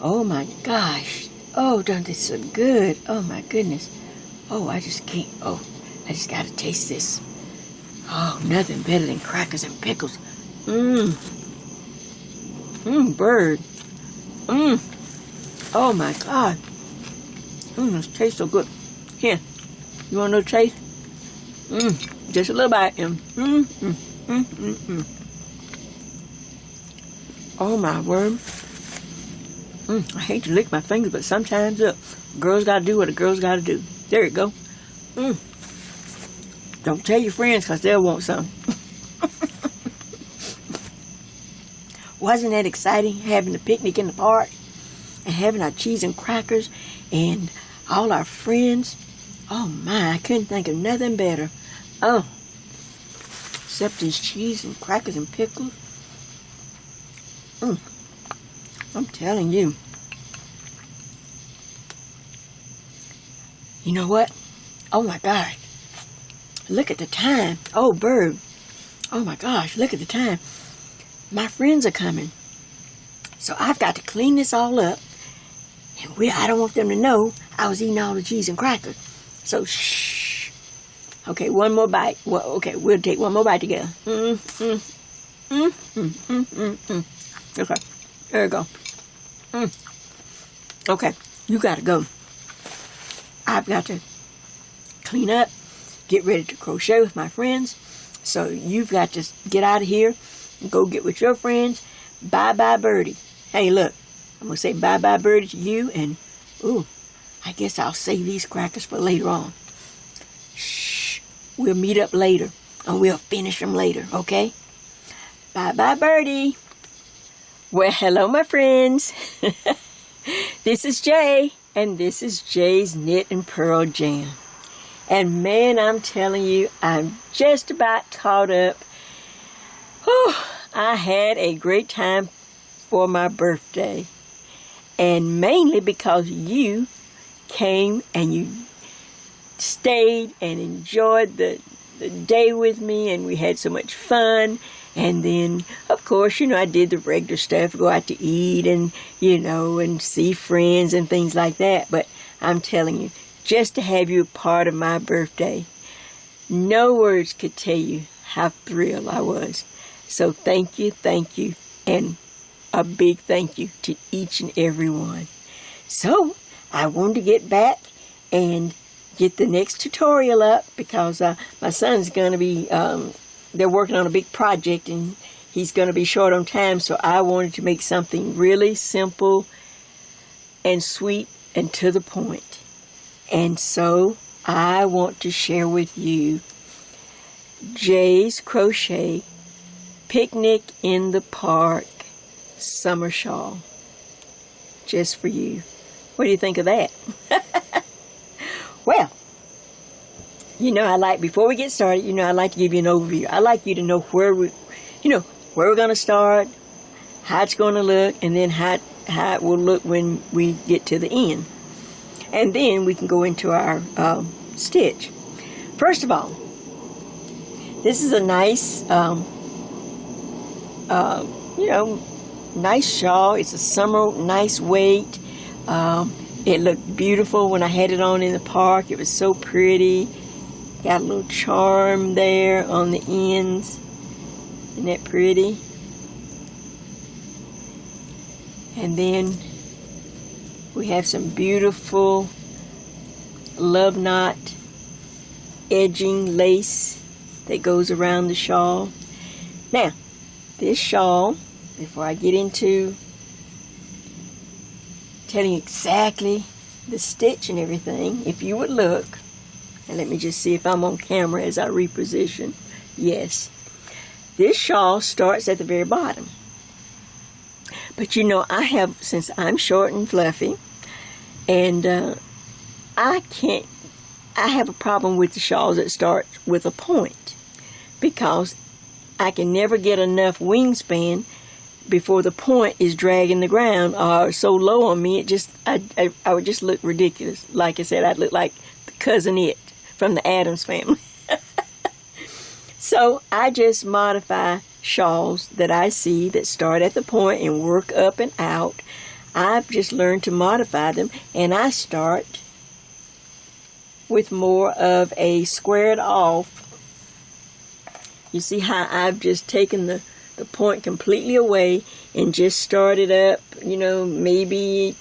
Oh my gosh. Oh, don't this so good. Oh my goodness. Oh, I just can't. Oh, I just gotta taste this. Oh, nothing better than crackers and pickles. Bird. Oh my God. This tastes so good. Here, you want no taste? Just a little bite. Oh my word. I hate to lick my fingers, but sometimes, look, girls gotta do what a girl's gotta do. There you go. Don't tell your friends, because they'll want some. Wasn't that exciting, having a picnic in the park and having our cheese and crackers and all our friends? Oh my, I couldn't think of nothing better. Oh, except these cheese and crackers and pickles. I'm telling you. You know what? Oh my gosh. Look at the time. Oh, bird. Oh my gosh, look at the time. My friends are coming. So I've got to clean this all up. And I don't want them to know I was eating all the cheese and crackers. So shh. Okay, one more bite. Well, okay, we'll take one more bite together. Okay, there you go. Okay, you gotta go. I've got to clean up, get ready to crochet with my friends. So you've got to get out of here and go get with your friends. Bye-bye, birdie. Hey, look, I'm going to say bye-bye, birdie, to you. And, I guess I'll save these crackers for later on. Shh. We'll meet up later, and we'll finish them later, okay? Bye-bye, birdie. Well, hello, my friends. This is Jay, and this is Jay's Knit and Purl Jam. And man, I'm telling you, I'm just about caught up. Whew, I had a great time for my birthday. And mainly because you came and you stayed and enjoyed the day with me, and we had so much fun. And then, of course, I did the regular stuff, go out to eat and, and see friends and things like that. But I'm telling you, just to have you a part of my birthday, no words could tell you how thrilled I was. So thank you, and a big thank you to each and every one. So I wanted to get back and get the next tutorial up because my son's going to be... they're working on a big project and he's going to be short on time, so I wanted to make something really simple and sweet and to the point. And so I want to share with you Jay's Crochet Picnic in the Park Summer Shawl. Just for you. What do you think of that? Well, before we get started, I like to give you an overview. I like you to know where we're going to start, how it's going to look, and then how it will look when we get to the end. And then we can go into our stitch. First of all, This is a nice, nice shawl. It's a summer, nice weight. It looked beautiful when I had it on in the park. It was so pretty. Got a little charm there on the ends. Isn't that pretty? And then we have some beautiful love knot edging lace that goes around the shawl. Now, this shawl, before I get into telling you exactly the stitch and everything, if you would look, and let me just see if I'm on camera as I reposition. Yes. This shawl starts at the very bottom. But you know, since I'm short and fluffy, and I have a problem with the shawls that start with a point, because I can never get enough wingspan before the point is dragging the ground or so low on me, I would just look ridiculous. Like I said, I'd look like the cousin It from the Addams Family. So I just modify shawls that I see that start at the point and work up and out. I've just learned to modify them, and I start with more of a squared off. You see how I've just taken the point completely away and just started up, maybe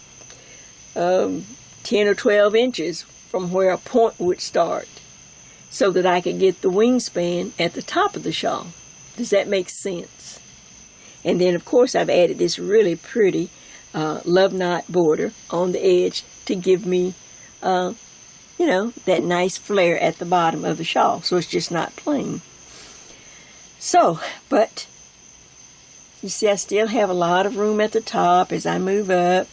10 or 12 inches from where a point would start, so that I could get the wingspan at the top of the shawl. Does that make sense? And then, of course, I've added this really pretty love knot border on the edge to give me, that nice flare at the bottom of the shawl, so it's just not plain. So, but you see, I still have a lot of room at the top as I move up.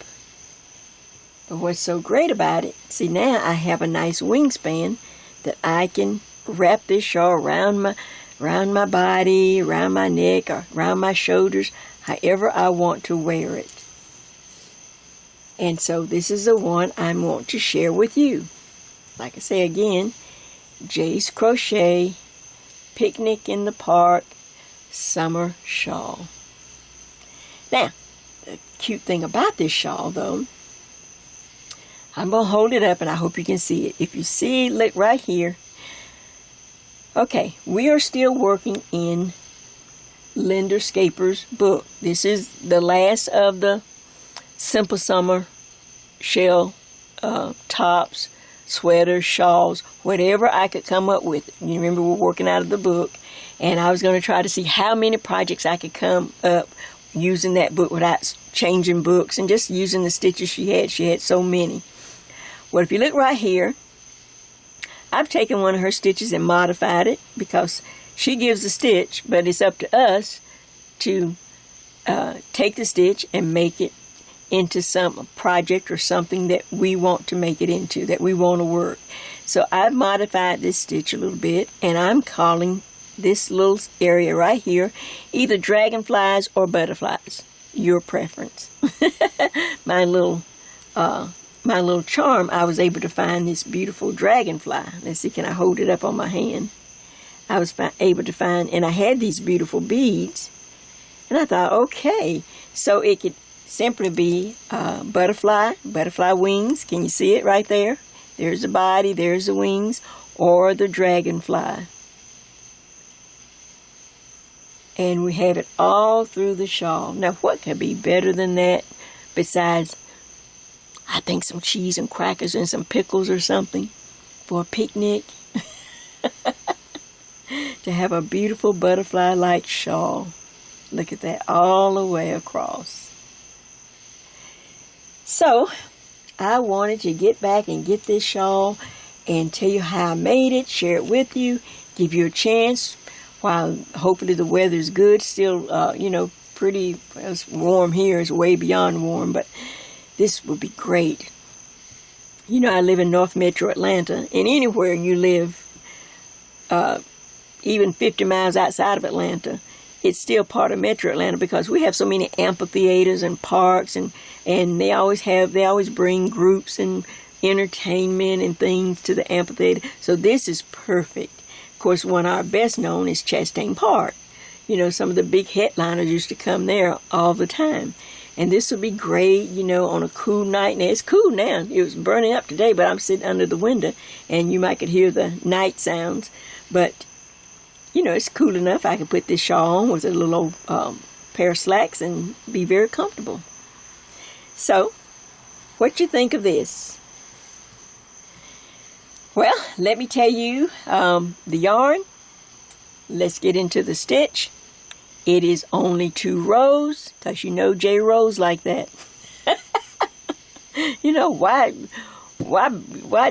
But what's so great about it, see, now I have a nice wingspan that I can wrap this shawl around my body, around my neck, or around my shoulders, however I want to wear it. And so this is the one I want to share with you. Like I say again, Jay's Crochet Picnic in the Park Summer Shawl. Now, the cute thing about this shawl, though, I'm going to hold it up and I hope you can see it. If you see, look right here. Okay, we are still working in Linda Scaper's book. This is the last of the Simple Summer shell tops, sweaters, shawls, whatever I could come up with. You remember, we're working out of the book, and I was going to try to see how many projects I could come up using that book without changing books and just using the stitches she had. She had so many. Well, if you look right here, I've taken one of her stitches and modified it, because she gives the stitch, but it's up to us to take the stitch and make it into some project or something that we want to make it into, that we want to work. So I've modified this stitch a little bit, and I'm calling this little area right here either dragonflies or butterflies. Your preference. My little charm, I was able to find this beautiful dragonfly. Let's see, can I hold it up on my hand? I was able to find, and I had these beautiful beads, and I thought, okay, so it could simply be butterfly wings. Can you see it right there? There's the body, there's the wings, or the dragonfly. And we have it all through the shawl. Now, what could be better than that besides, I think, some cheese and crackers and some pickles or something for a picnic? To have a beautiful butterfly-like shawl. Look at that, all the way across. So, I wanted to get back and get this shawl and tell you how I made it, share it with you, give you a chance while hopefully the weather's good. Still, pretty, it's warm here. It's way beyond warm, but this would be great. You know, I live in North Metro Atlanta, and anywhere you live, even 50 miles outside of Atlanta, it's still part of Metro Atlanta, because we have so many amphitheaters and parks, and they always bring groups and entertainment and things to the amphitheater. So this is perfect Of course, one of our best known is Chastain Park. You know, some of the big headliners used to come there all the time. And this would be great, you know, on a cool night. Now, it's cool now. It was burning up today, but I'm sitting under the window, and you might could hear the night sounds. But, you know, it's cool enough. I could put this shawl on with a little old pair of slacks and be very comfortable. So, what you think of this? Well, let me tell you the yarn. Let's get into the stitch. It is only 2 rows, because you know J. Rose like that. You know, why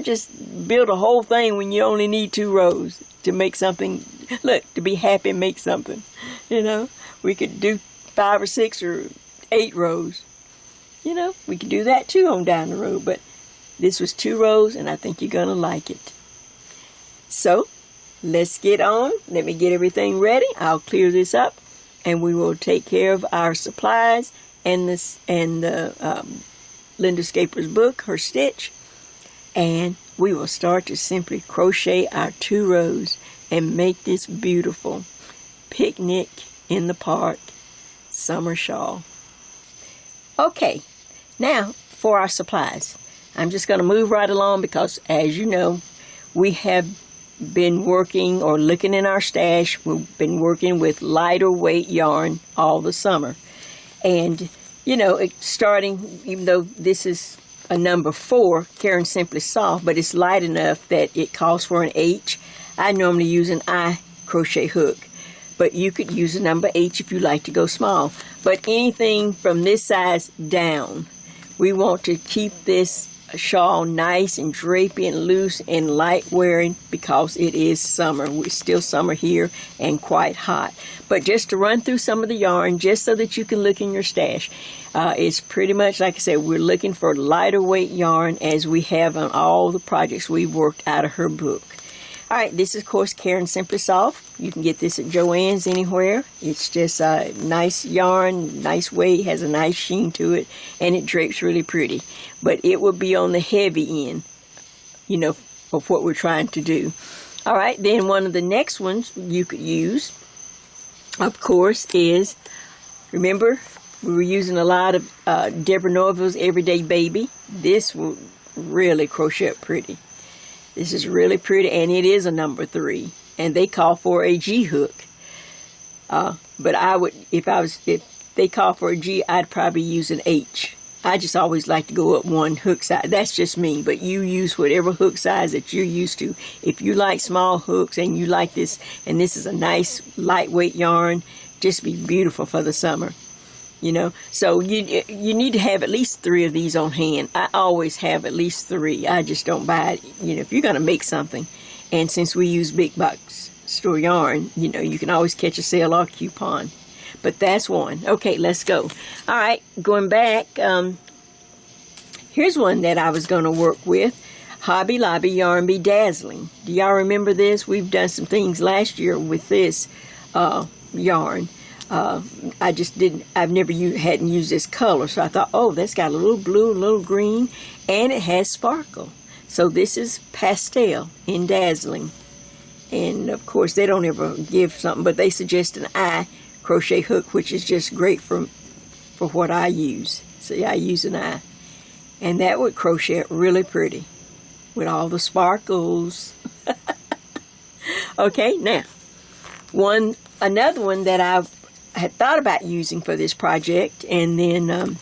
just build a whole thing when you only need 2 rows to make something? Look, to be happy, make something. You know, we could do 5 or 6 or 8 rows. You know, we could do that too on down the road, but this was 2 rows, and I think you're going to like it. So, let's get on. Let me get everything ready. I'll clear this up, and we will take care of our supplies and the Linda Scaper's book, her stitch, and we will start to simply crochet our 2 rows and make this beautiful picnic in the park summer shawl. Okay, now for our supplies. I'm just going to move right along because, as you know, we have been working or looking in our stash. We've been working with lighter weight yarn all the summer. And, you know, it's starting, even though this is a number 4, Caring Simply Soft, but it's light enough that it calls for an H. I normally use an I crochet hook, but you could use a number H if you like to go small. But anything from this size down, we want to keep this shawl nice and drapey and loose and light wearing because it is summer. It's still summer here and quite hot. But just to run through some of the yarn, just so that you can look in your stash, it's pretty much, like I said, we're looking for lighter weight yarn as we have on all the projects we've worked out of her book. All right, this is, of course, Caring Simply Soft. You can get this at Joann's anywhere. It's just a nice yarn, nice weight, has a nice sheen to it, and it drapes really pretty. But it will be on the heavy end, you know, of what we're trying to do. All right, then one of the next ones you could use, of course, is, remember, we were using a lot of Deborah Norville's Everyday Baby. This will really crochet up pretty. This is really pretty, and it is a number 3, and they call for a G hook. But I would, if they call for a G, I'd probably use an H. I just always like to go up one hook size. That's just me, but you use whatever hook size that you're used to. If you like small hooks and you like this, and this is a nice lightweight yarn, just be beautiful for the summer. You know, so you need to have at least 3 of these on hand. I always have at least 3. I just don't buy it. You know, if you're going to make something, and since we use big box store yarn, you know, you can always catch a sale or coupon. But that's one. Okay, let's go. All right, going back, here's one that I was going to work with. Hobby Lobby Yarn Be Dazzling. Do y'all remember this? We've done some things last year with this yarn. I just hadn't used this color, so I thought, oh, that's got a little blue, a little green, and it has sparkle. So this is pastel in Dazzling. And of course, they don't ever give something, but they suggest an I crochet hook, which is just great for what I use. See, I use an I. And that would crochet it really pretty with all the sparkles. Okay, now, another one that I had thought about using for this project, and then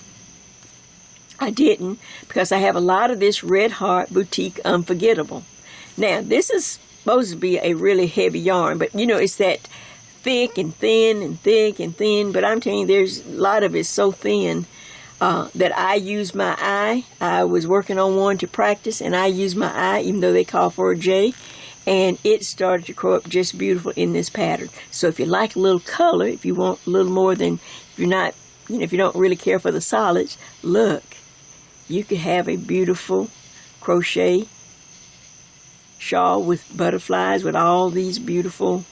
I didn't, because I have a lot of this Red Heart Boutique Unforgettable. Now, this is supposed to be a really heavy yarn, but you know, it's that thick and thin and thick and thin, but I'm telling you, there's a lot of it so thin that I use my eye. I was working on one to practice, and I use my eye, even though they call for a J. And it started to grow up just beautiful in this pattern. So if you like a little color, if you want a little more than, if you're not, you know, if you don't really care for the solids, look, you could have a beautiful crochet shawl with butterflies with all these beautiful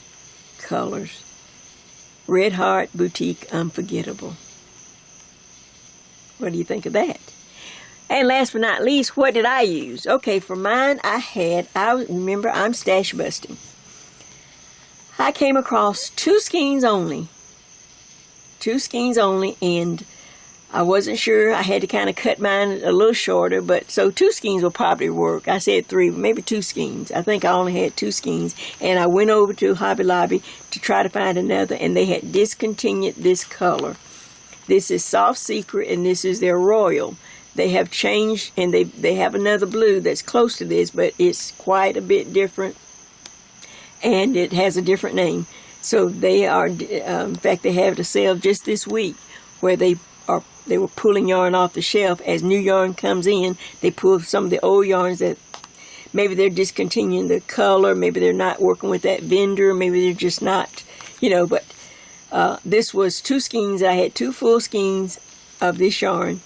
colors. Red Heart Boutique Unforgettable. What do you think of that? And last but not least, what did I use? Okay, for mine, remember, I'm stash busting. I came across 2 skeins only. 2 skeins only, and I wasn't sure. I had to kind of cut mine a little shorter, but so 2 skeins will probably work. I said 3, maybe 2 skeins. I think I only had 2 skeins, and I went over to Hobby Lobby to try to find another, and they had discontinued this color. This is Soft Secret, and this is their Royal. They have changed, and they have another blue that's close to this, but it's quite a bit different, and it has a different name. So they are, in fact, they have it to sell just this week, where they were pulling yarn off the shelf. As new yarn comes in, they pull some of the old yarns that maybe they're discontinuing the color, maybe they're not working with that vendor, maybe they're just not, but this was 2 skeins. I had 2 full skeins of this yarn,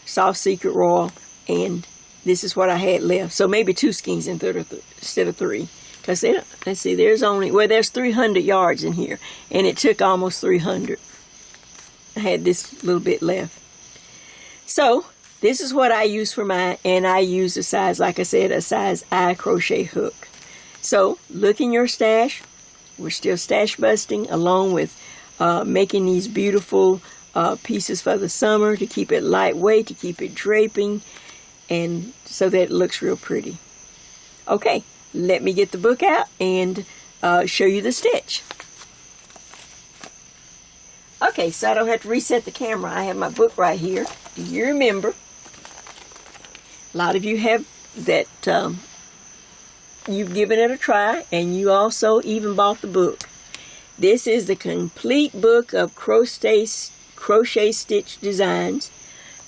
Soft Secret Royal, and this is what I had left. So maybe 2 skeins instead of 3. Because let's see, there's 300 yards in here, and it took almost 300. I had this little bit left. So this is what I use for mine, and I use a size, like I said, a size I crochet hook. So look in your stash. We're still stash busting, along with making these beautiful pieces for the summer to keep it lightweight, to keep it draping, and so that it looks real pretty. Okay, let me get the book out and show you the stitch. Okay, so I don't have to reset the camera. I have my book right here. Do you remember? A lot of you have that, you've given it a try, and you also even bought the book. This is the complete book of crochet stitch designs,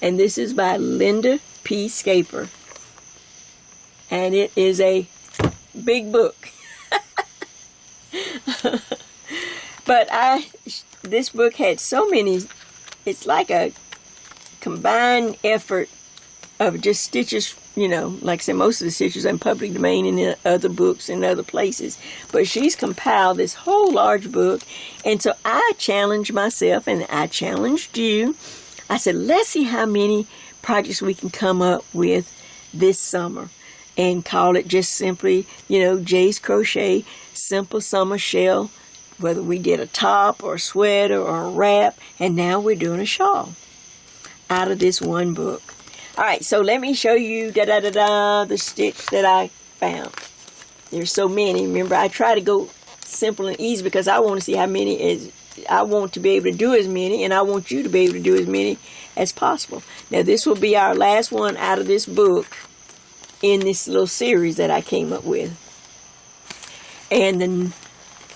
and this is by Linda P. Scaper. And it is a big book. But this book had so many, it's like a combined effort of just stitches, like I said, most of the stitches are in public domain and in other books and other places. But she's compiled this whole large book. And so I challenged myself, and I challenged you. I said, let's see how many projects we can come up with this summer, and call it just simply, Jay's Crochet Simple Summer Shell. Whether we did a top or a sweater or a wrap, and now we're doing a shawl out of this one book. All right, so let me show you the stitch that I found. There's so many. Remember, I try to go simple and easy because I want to see how many I want to be able to do as many, and I want you to be able to do as many as possible. Now, this will be our last one out of this book in this little series that I came up with. And the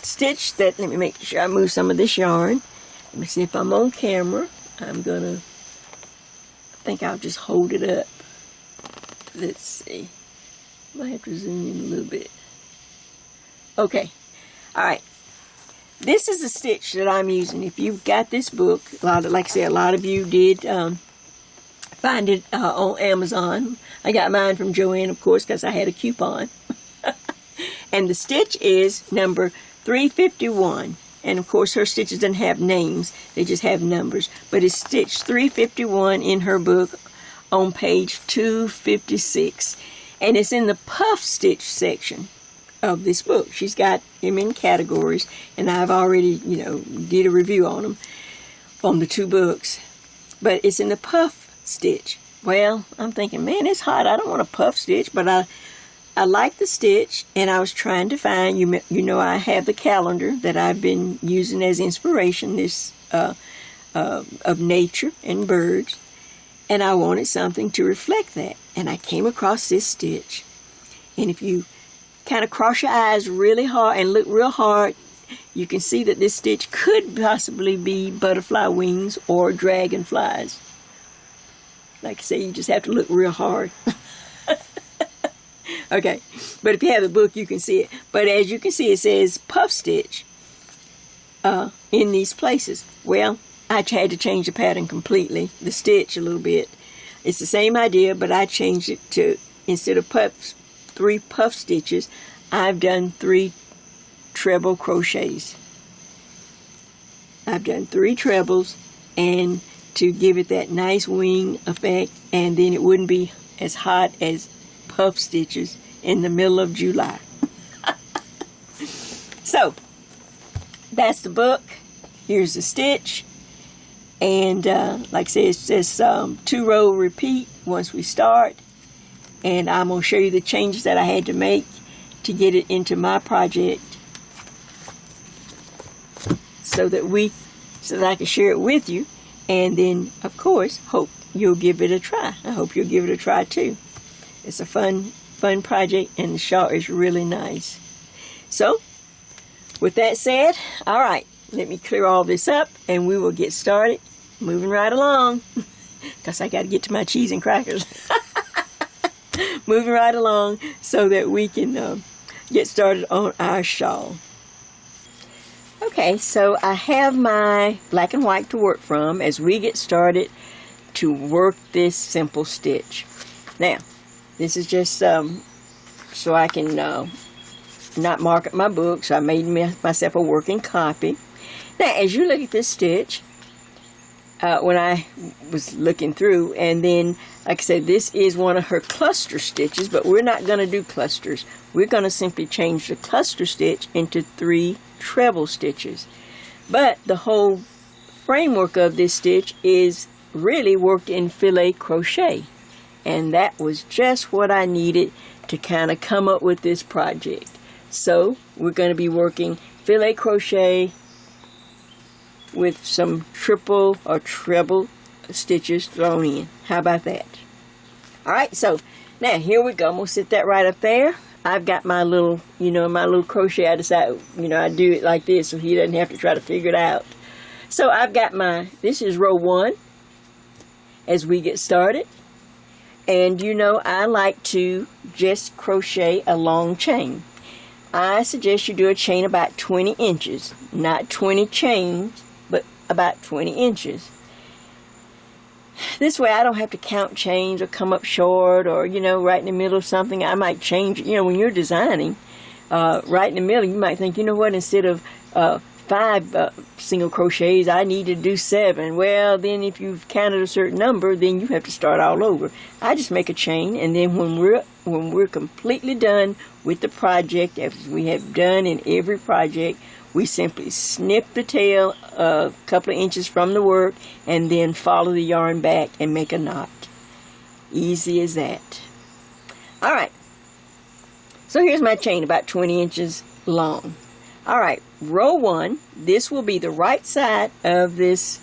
stitch let me make sure I move some of this yarn. Let me see if I'm on camera. I think I'll just hold it up. Let's see. Might have to zoom in a little bit. Okay. All right. This is the stitch that I'm using. If you've got this book, like I said, a lot of you did find it on Amazon. I got mine from Joanne, of course, because I had a coupon. And the stitch is number 351. And of course her stitches doesn't have names, they just have numbers. But it's stitch 351 in her book on page 256. And it's in the puff stitch section of this book. She's got them in categories, and I've already, did a review on them, on the 2 books. But it's in the puff stitch. Well, I'm thinking, man, it's hot. I don't want a puff stitch, but I like the stitch, and I was trying to find, I have the calendar that I've been using as inspiration, this of nature and birds, and I wanted something to reflect that. And I came across this stitch, and if you kind of cross your eyes really hard and look real hard, you can see that this stitch could possibly be butterfly wings or dragonflies. Like I say, you just have to look real hard. Okay, but if you have the book, you can see it. But as you can see, it says puff stitch in these places. Well, I had to change the pattern completely, the stitch a little bit. It's the same idea, but I changed it to, instead of 3 puff stitches, I've done 3 treble crochets. I've done 3 trebles, and to give it that nice wing effect, and then it wouldn't be as hot as puff stitches in the middle of July. So that's the book. Here's the stitch. And like I said, it says 2-row repeat once we start. And I'm going to show you the changes that I had to make to get it into my project so that I can share it with you. And then, of course, hope you'll give it a try. I hope you'll give it a try too. It's a fun project, and the shawl is really nice. So, with that said, all right, let me clear all this up and we will get started. Moving right along, because I got to get to my cheese and crackers. Moving right along so that we can get started on our shawl. Okay, so I have my black and white to work from as we get started to work this simple stitch. Now, this is just so I can not mark up my book, so I made myself a working copy. Now, as you look at this stitch, when I was looking through, and then, like I said, this is one of her cluster stitches, but we're not going to do clusters. We're going to simply change the cluster stitch into 3 treble stitches. But the whole framework of this stitch is really worked in filet crochet, and that was just what I needed to kind of come up with this project. So we're going to be working filet crochet with some triple or treble stitches thrown in. How about that? Alright, so now here we go. I'm going to sit that right up there. I've got my little, my little crochet. I decided, I do it like this so he doesn't have to try to figure it out. So I've got this is row 1 as we get started. And I like to just crochet a long chain. I suggest you do a chain about 20 inches. Not 20 chains, but about 20 inches. This way I don't have to count chains or come up short or, right in the middle of something. I might change, when you're designing, right in the middle, you might think, instead of 5 single crochets, I need to do 7. Well, then if you've counted a certain number, then you have to start all over. I just make a chain, and then when we're completely done with the project, as we have done in every project, we simply snip the tail a couple of inches from the work and then follow the yarn back and make a knot. Easy as that. Alright, so here's my chain about 20 inches long. Alright, row 1, this will be the right side of this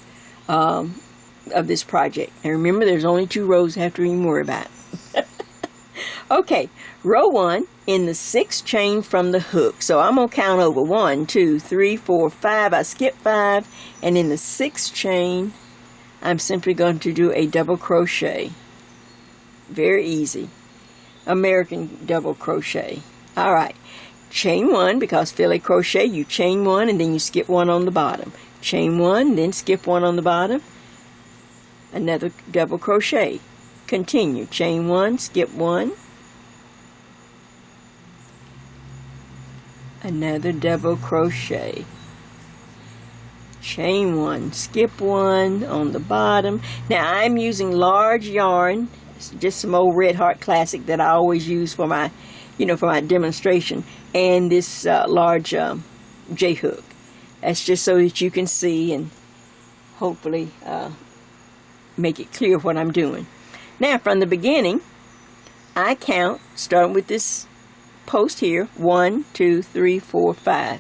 project. And remember, there's only 2 rows I have to even worry about. Okay, row 1 in the 6th chain from the hook. So I'm going to count over 1, 2, 3, 4, 5. I skip 5. And in the 6th chain, I'm simply going to do a double crochet. Very easy. American double crochet. Alright, chain 1, because filet crochet, you chain 1 and then you skip 1 on the bottom. Chain 1, then skip 1 on the bottom. Another double crochet. Continue. Chain 1, skip 1. Another double crochet. Chain 1, skip 1 on the bottom. Now I'm using large yarn. It's just some old Red Heart Classic that I always use for my, for my demonstration. And this large J-hook. That's just so that you can see and hopefully make it clear what I'm doing. Now from the beginning, I count, starting with this post here, 1, 2, 3, 4, 5.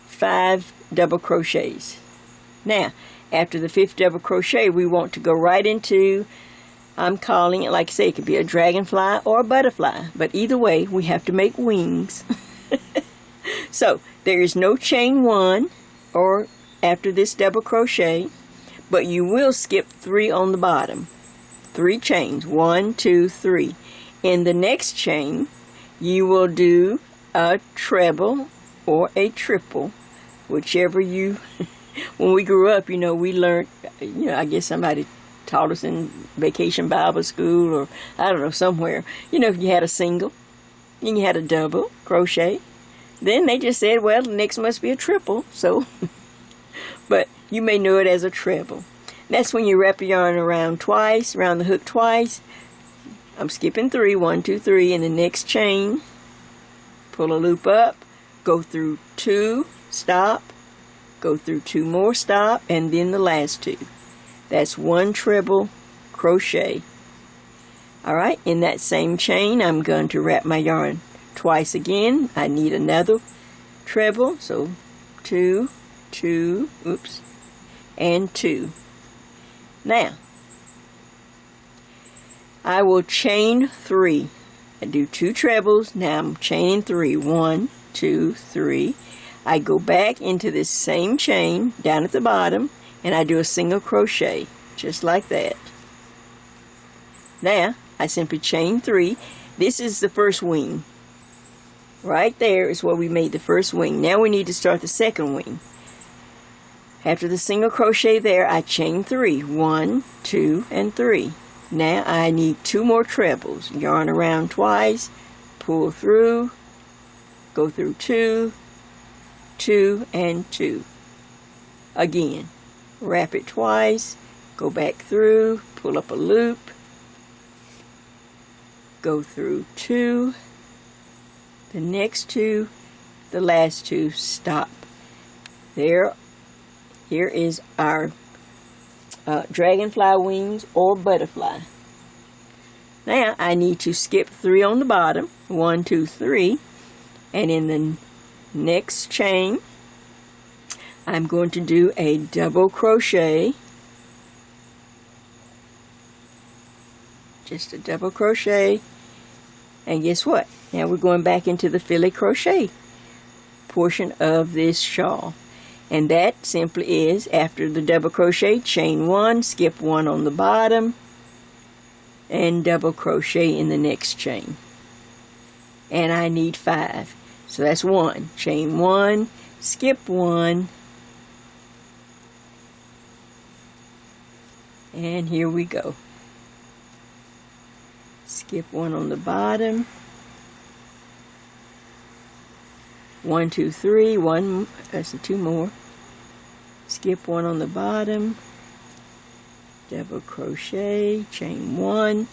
5 double crochets. Now, after the 5th double crochet, we want to go right into, I'm calling it, like I say, it could be a dragonfly or a butterfly, but either way, we have to make wings. So, there is no chain 1 or after this double crochet, but you will skip 3 on the bottom. 3 chains, 1, 2, 3. In the next chain, you will do a treble or a triple, whichever you, when we grew up, we learned, I guess somebody taught us in Vacation Bible School or, I don't know, somewhere. You had a single, and you had a double crochet. Then they just said, well, the next must be a triple, so, but you may know it as a treble. That's when you wrap your yarn around the hook twice. I'm skipping 3, 1, 2, 3, in the next chain, pull a loop up, go through 2, stop, go through 2 more, stop, and then the last 2. That's 1 treble crochet. Alright, in that same chain, I'm going to wrap my yarn twice again. I need another treble, so 2, 2, oops, and 2. Now, I will chain 3. I do 2 trebles, now I'm chaining 3. 1, 2, 3. I go back into this same chain down at the bottom, and I do a single crochet, just like that. Now, I simply chain 3. This is the first wing. Right there is where we made the first wing. Now we need to start the second wing. After the single crochet there, I chain 3. 1, 2, and 3. Now I need 2 more trebles. Yarn around twice, pull through, go through 2, 2, and 2. Again, wrap it twice, go back through, pull up a loop, go through 2, the next 2, the last 2, stop. Here is our dragonfly wings or butterfly. Now I need to skip 3 on the bottom, 1, 2, 3, and in the next chain I'm going to do a double crochet, just a double crochet, and guess what? Now we're going back into the filet crochet portion of this shawl. And that simply is, after the double crochet, chain 1, skip 1 on the bottom, and double crochet in the next chain. And I need 5. So that's 1. Chain 1, skip 1, and here we go. Skip 1 on the bottom. 1, 2, 3, 1, that's 2 more. Skip 1 on the bottom, double crochet, chain 1,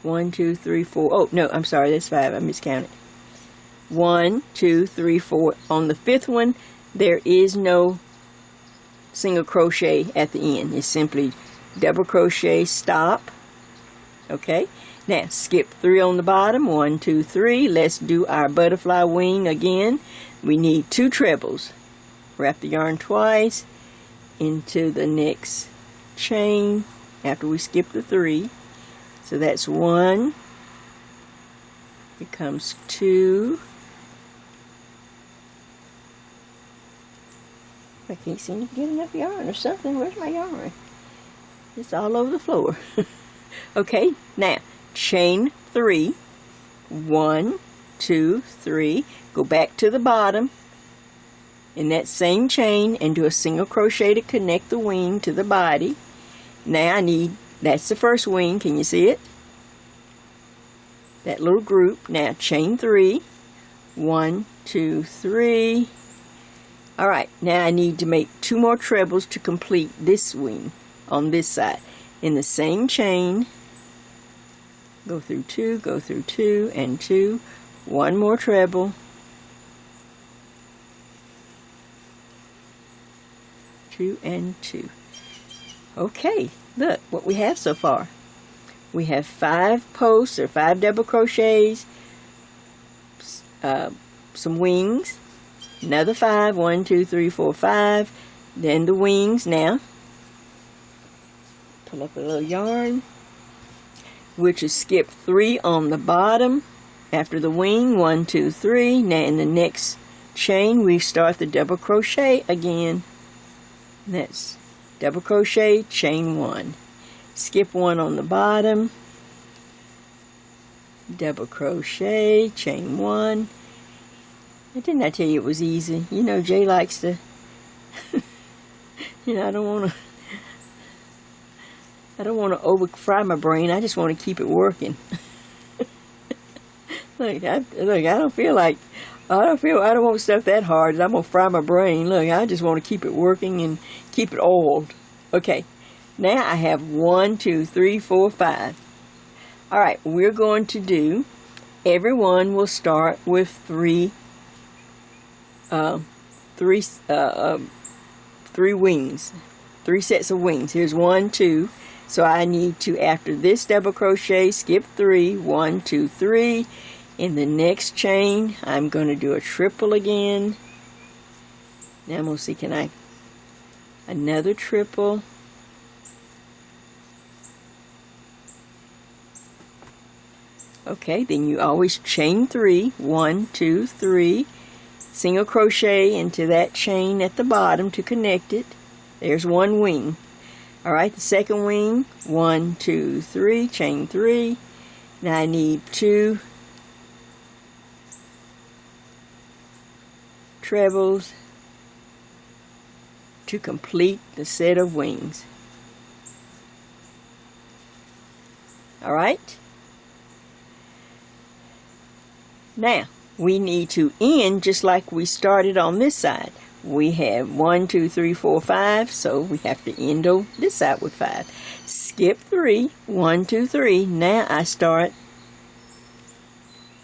1, 2, 3, 4. Oh, no, I'm sorry, that's 5. I miscounted. 1, 2, 3, 4. On the 5th one, there is no single crochet at the end. It's simply double crochet, stop. Okay. Now, skip 3 on the bottom, 1, 2, 3. Let's do our butterfly wing again. We need 2 trebles. Wrap the yarn twice into the next chain after we skip the 3. So that's 1, becomes 2. I can't seem to get enough yarn or something. Where's my yarn? It's all over the floor. Okay, now chain 3, 1, 2, 3, go back to the bottom in that same chain and do a single crochet to connect the wing to the body. Now that's the first wing, can you see it? That little group. Now chain 3, 1, 2, 3. Alright, now I need to make 2 more trebles to complete this wing on this side. In the same chain, go through 2, and 2. 1 more treble. 2 and 2. Okay, look what we have so far. We have 5 posts or 5 double crochets, some wings, another 5, 1, 2, 3, 4, 5, then the wings. Now, pull up a little yarn, which is skip 3 on the bottom after the wing, 1, 2, 3. Now in the next chain we start the double crochet again. That's double crochet, chain 1, skip 1 on the bottom, double crochet, chain 1. Didn't I tell you it was easy? You know, Jay likes to you know, I don't want to over fry my brain. I just want to keep it working. Look, I don't want stuff that hard. I'm gonna fry my brain. Look, I just want to keep it working and keep it oiled. Okay, now I have 1, 2, 3, 4, 5. All right, we're going to do everyone will start with three wings, 3 sets of wings. Here's 1, 2. So I need to, after this double crochet, skip 3, 1, 2, 3. In the next chain, I'm going to do a triple again. Now I'm going to see, can I, another triple. Okay, then you always chain 3, 1, 2, 3, single crochet into that chain at the bottom to connect it. There's 1 wing. Alright, the second wing, 1, 2, 3, chain 3. Now I need 2 trebles to complete the set of wings. Alright? Now, we need to end just like we started on this side. We have 1, 2, 3, 4, 5, so we have to end on this side with 5. Skip 3, 1, 2, 3. Now I start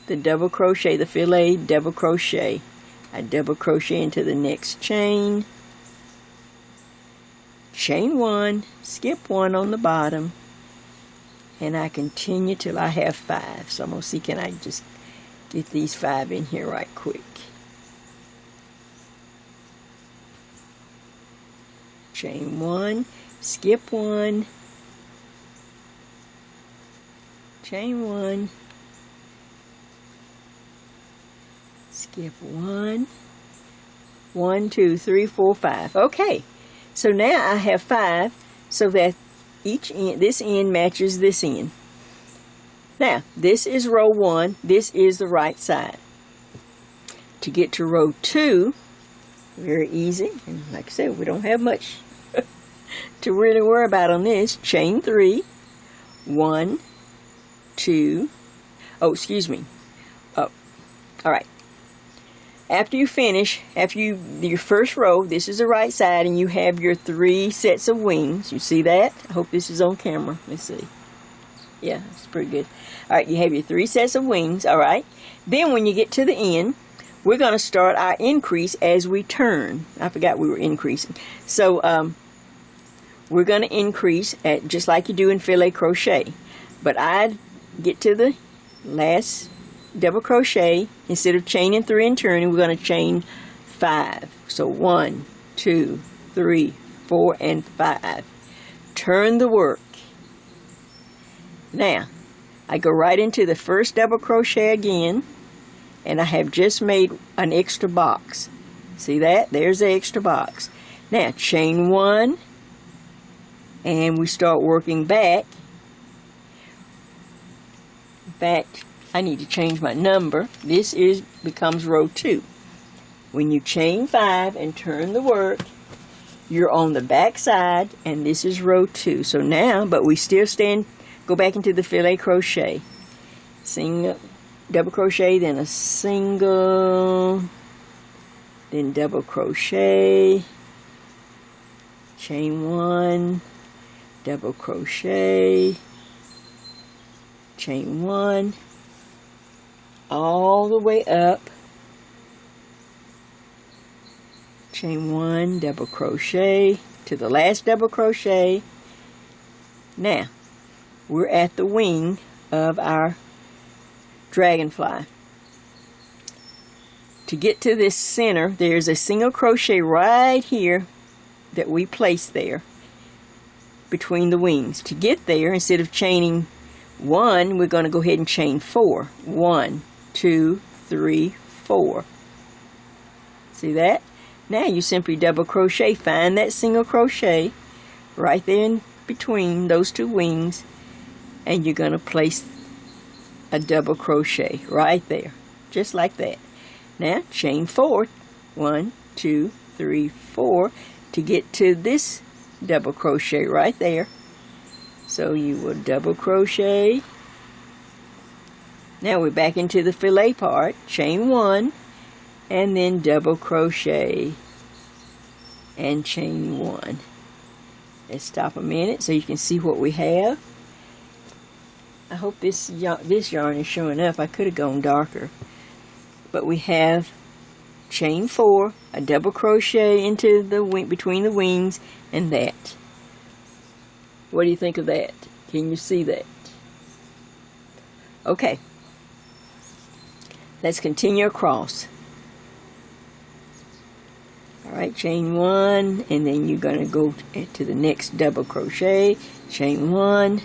the double crochet, the filet double crochet. I double crochet into the next chain. Chain 1, skip 1 on the bottom, and I continue till I have 5. So I'm going to see, can I just get these 5 in here right quick. Chain 1, skip 1, chain 1, skip 1, 1, 2, 3, 4, 5. Okay, so now I have 5, so that each end, this end matches this end. Now, this is row 1, this is the right side. To get to row 2, very easy, and like I said, we don't have much to really worry about on this. Chain 3, 1, 2, oh, excuse me. Oh, alright. After you finish, after your first row, this is the right side, and you have your 3 sets of wings. You see that? I hope this is on camera. Let's see. Yeah, it's pretty good. Alright, you have your 3 sets of wings, alright? Then when you get to the end, we're going to start our increase as we turn. I forgot we were increasing. So, we're going to increase at just like you do in filet crochet. But I get to the last double crochet. Instead of chaining 3 and turning, we're going to chain 5. So 1, 2, 3, 4, and 5. Turn the work. Now, I go right into the first double crochet again, and I have just made an extra box. See that? There's the extra box. Now, chain 1, and we start working back. In fact, I need to change my number. This becomes row 2. When you chain 5 and turn the work, you're on the back side, and this is row 2. So now, but we still go back into the filet crochet. Single, double crochet, then a single, then double crochet, chain 1, double crochet, chain 1, all the way up, chain 1, double crochet to the last double crochet. Now we're at the wing of our dragonfly. To get to this center, there's a single crochet right here that we place there between the wings. To get there, instead of chaining 1, we're going to go ahead and chain 4. 1, 2, 3, 4. See that? Now you simply double crochet, find that single crochet right there in between those 2 wings, and you're going to place a double crochet right there, just like that. Now chain 4, 1, 2, 3, 4, to get to this double crochet right there. So you will double crochet. Now we're back into the filet part, chain 1, and then double crochet and chain 1. Let's stop a minute so you can see what we have. I hope this yarn is showing up. I could have gone darker. But we have chain 4, a double crochet into the wing, between the wings, and that. What do you think of that? Can you see that? Okay. Let's continue across. Alright, chain 1, and then you're going to go to the next double crochet, chain 1.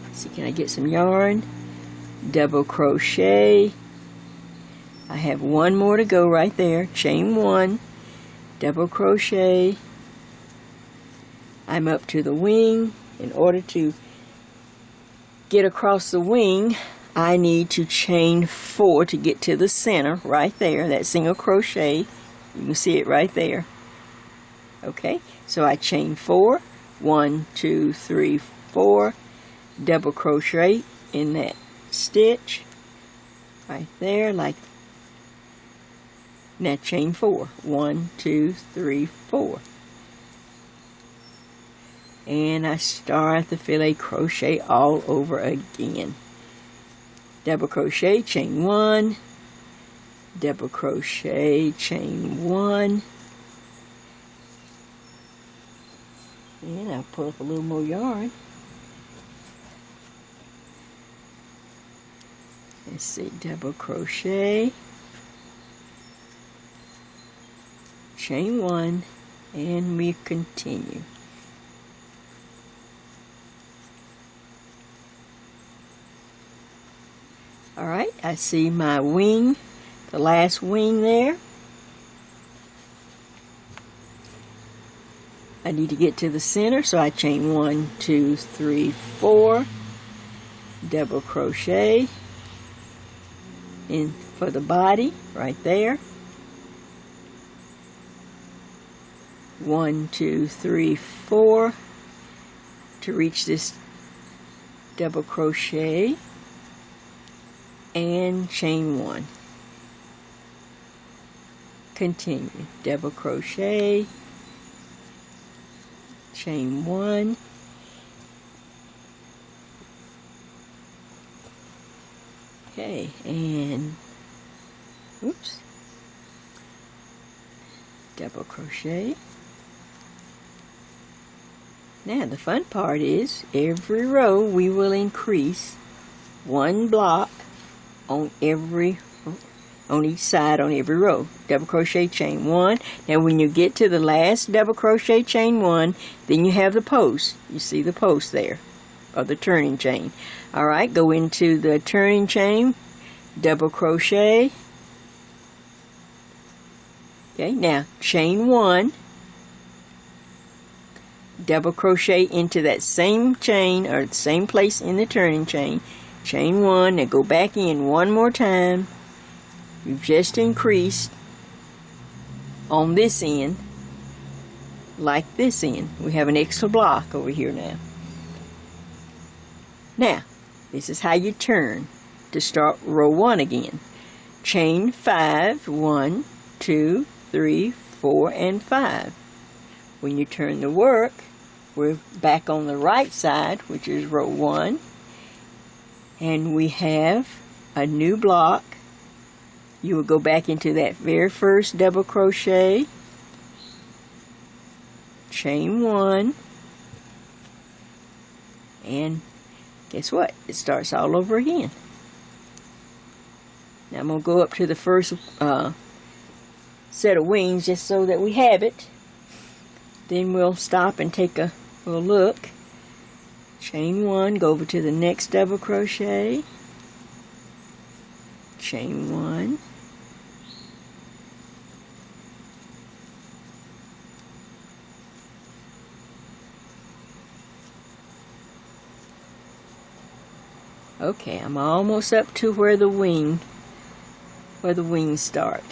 Let's see, can I get some yarn? Double crochet. I have one more to go right there, chain 1, double crochet. I'm up to the wing. In order to get across the wing, I need to chain 4 to get to the center right there, that single crochet. You can see it right there. Okay, so I chain 4, 1, 2, 3, 4, double crochet in that stitch right there, like now chain 4, 1, 2, 3, 4, and I start the filet crochet all over again. Double crochet, chain 1, double crochet, chain 1, and I'll pull up a little more yarn. Let's see, double crochet, chain 1, and we continue. Alright, I see my wing, the last wing there. I need to get to the center, so I chain 1, 2, 3, 4, double crochet in for the body right there. 1, 2, 3, 4 to reach this double crochet, and chain 1. Continue, double crochet, chain 1, okay, and oops, double crochet. Now the fun part is every row we will increase 1 block on each side on every row. Double crochet, chain 1. Now when you get to the last double crochet, chain 1, then you have the post. You see the post there, or the turning chain. Alright, go into the turning chain, double crochet. Okay, now chain 1, double crochet into that same chain, or the same place in the turning chain, chain 1, and go back in one more time. You've just increased on this end, like this end. We have an extra block over here now. Now, this is how you turn to start row 1 again. Chain 5, 1, 2, 3, 4, and 5. When you turn the work, we're back on the right side, which is row 1. And we have a new block. You will go back into that very first double crochet, chain 1, and guess what? It starts all over again. Now I'm going to go up to the first set of wings just so that we have it. Then we'll stop and take a look. Chain 1, go over to the next double crochet, chain 1, okay, I'm almost up to where the wings start.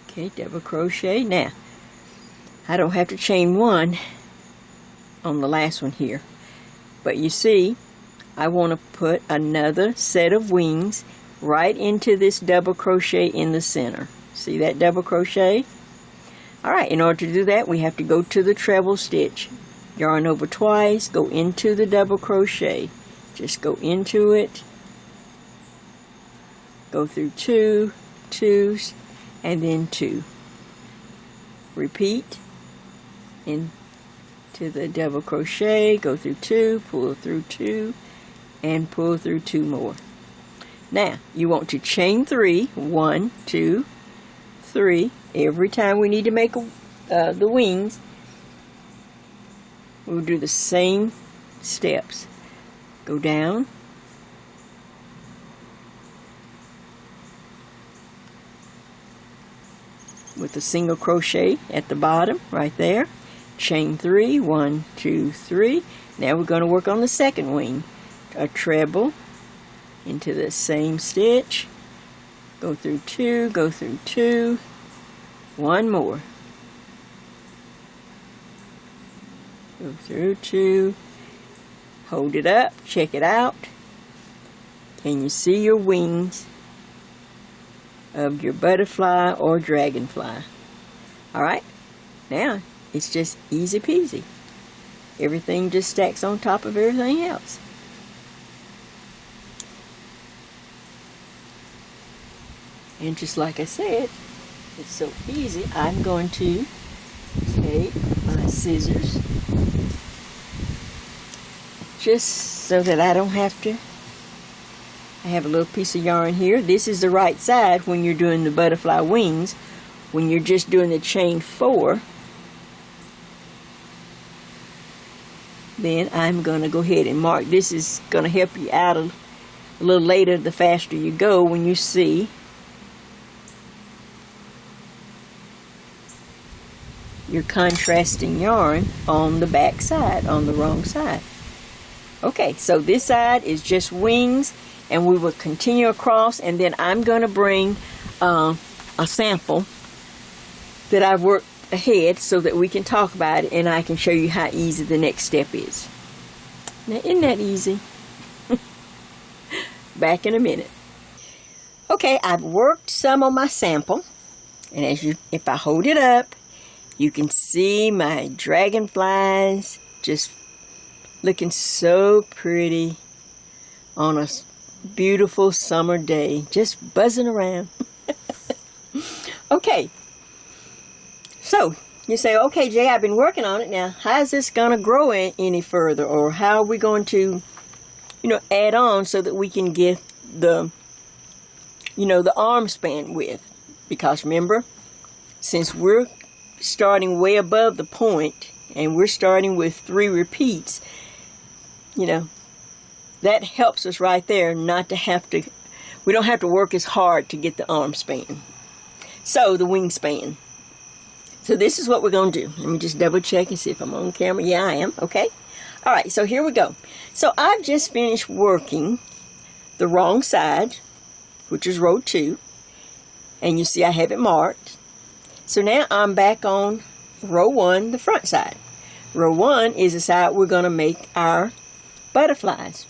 Okay, double crochet. Now, I don't have to chain 1 on the last one here, but you see, I want to put another set of wings right into this double crochet in the center. See that double crochet? Alright, in order to do that, we have to go to the treble stitch. Yarn over twice, go into the double crochet. Just go into it. Go through 2, 2s, and then 2. Repeat into the double crochet, go through 2, pull through 2, and pull through 2 more. Now, you want to chain 3, 1, 2, 3. Every time we need to make the wings, we'll do the same steps. Go down, with a single crochet at the bottom right there, chain 3, 1, 2, 3. Now we're going to work on the second wing. A treble into the same stitch, go through 2, go through 2, 1 more, go through 2, hold it up, check it out. Can you see your wings of your butterfly or dragonfly? Alright, now it's just easy peasy. Everything just stacks on top of everything else. And just like I said, it's so easy. I'm going to take my scissors just so that I don't have to. I have a little piece of yarn here. This is the right side when you're doing the butterfly wings. When you're just doing the chain 4, then I'm going to go ahead and mark. This is going to help you out a little later, the faster you go, when you see your contrasting yarn on the back side, on the wrong side. Okay, so this side is just wings, and we will continue across, and then I'm going to bring a sample that I've worked ahead so that we can talk about it and I can show you how easy the next step is. Now, isn't that easy? Back in a minute. Okay, I've worked some on my sample, and if I hold it up, you can see my dragonflies just looking so pretty on a beautiful summer day, just buzzing around. Okay, so you say, okay, Jay, I've been working on it. Now, how is this going to grow any further, or how are we going to, add on so that we can get the, the arm span width? Because remember, since we're starting way above the point and we're starting with 3 repeats, that helps us right there not to have to, we don't have to work as hard to get the arm span. So the wingspan. So this is what we're going to do. Let me just double check and see if I'm on camera. Yeah, I am. Okay. All right, so here we go. So I've just finished working the wrong side, which is row 2. And you see I have it marked. So now I'm back on row 1, the front side. Row 1 is the side we're going to make our butterflies.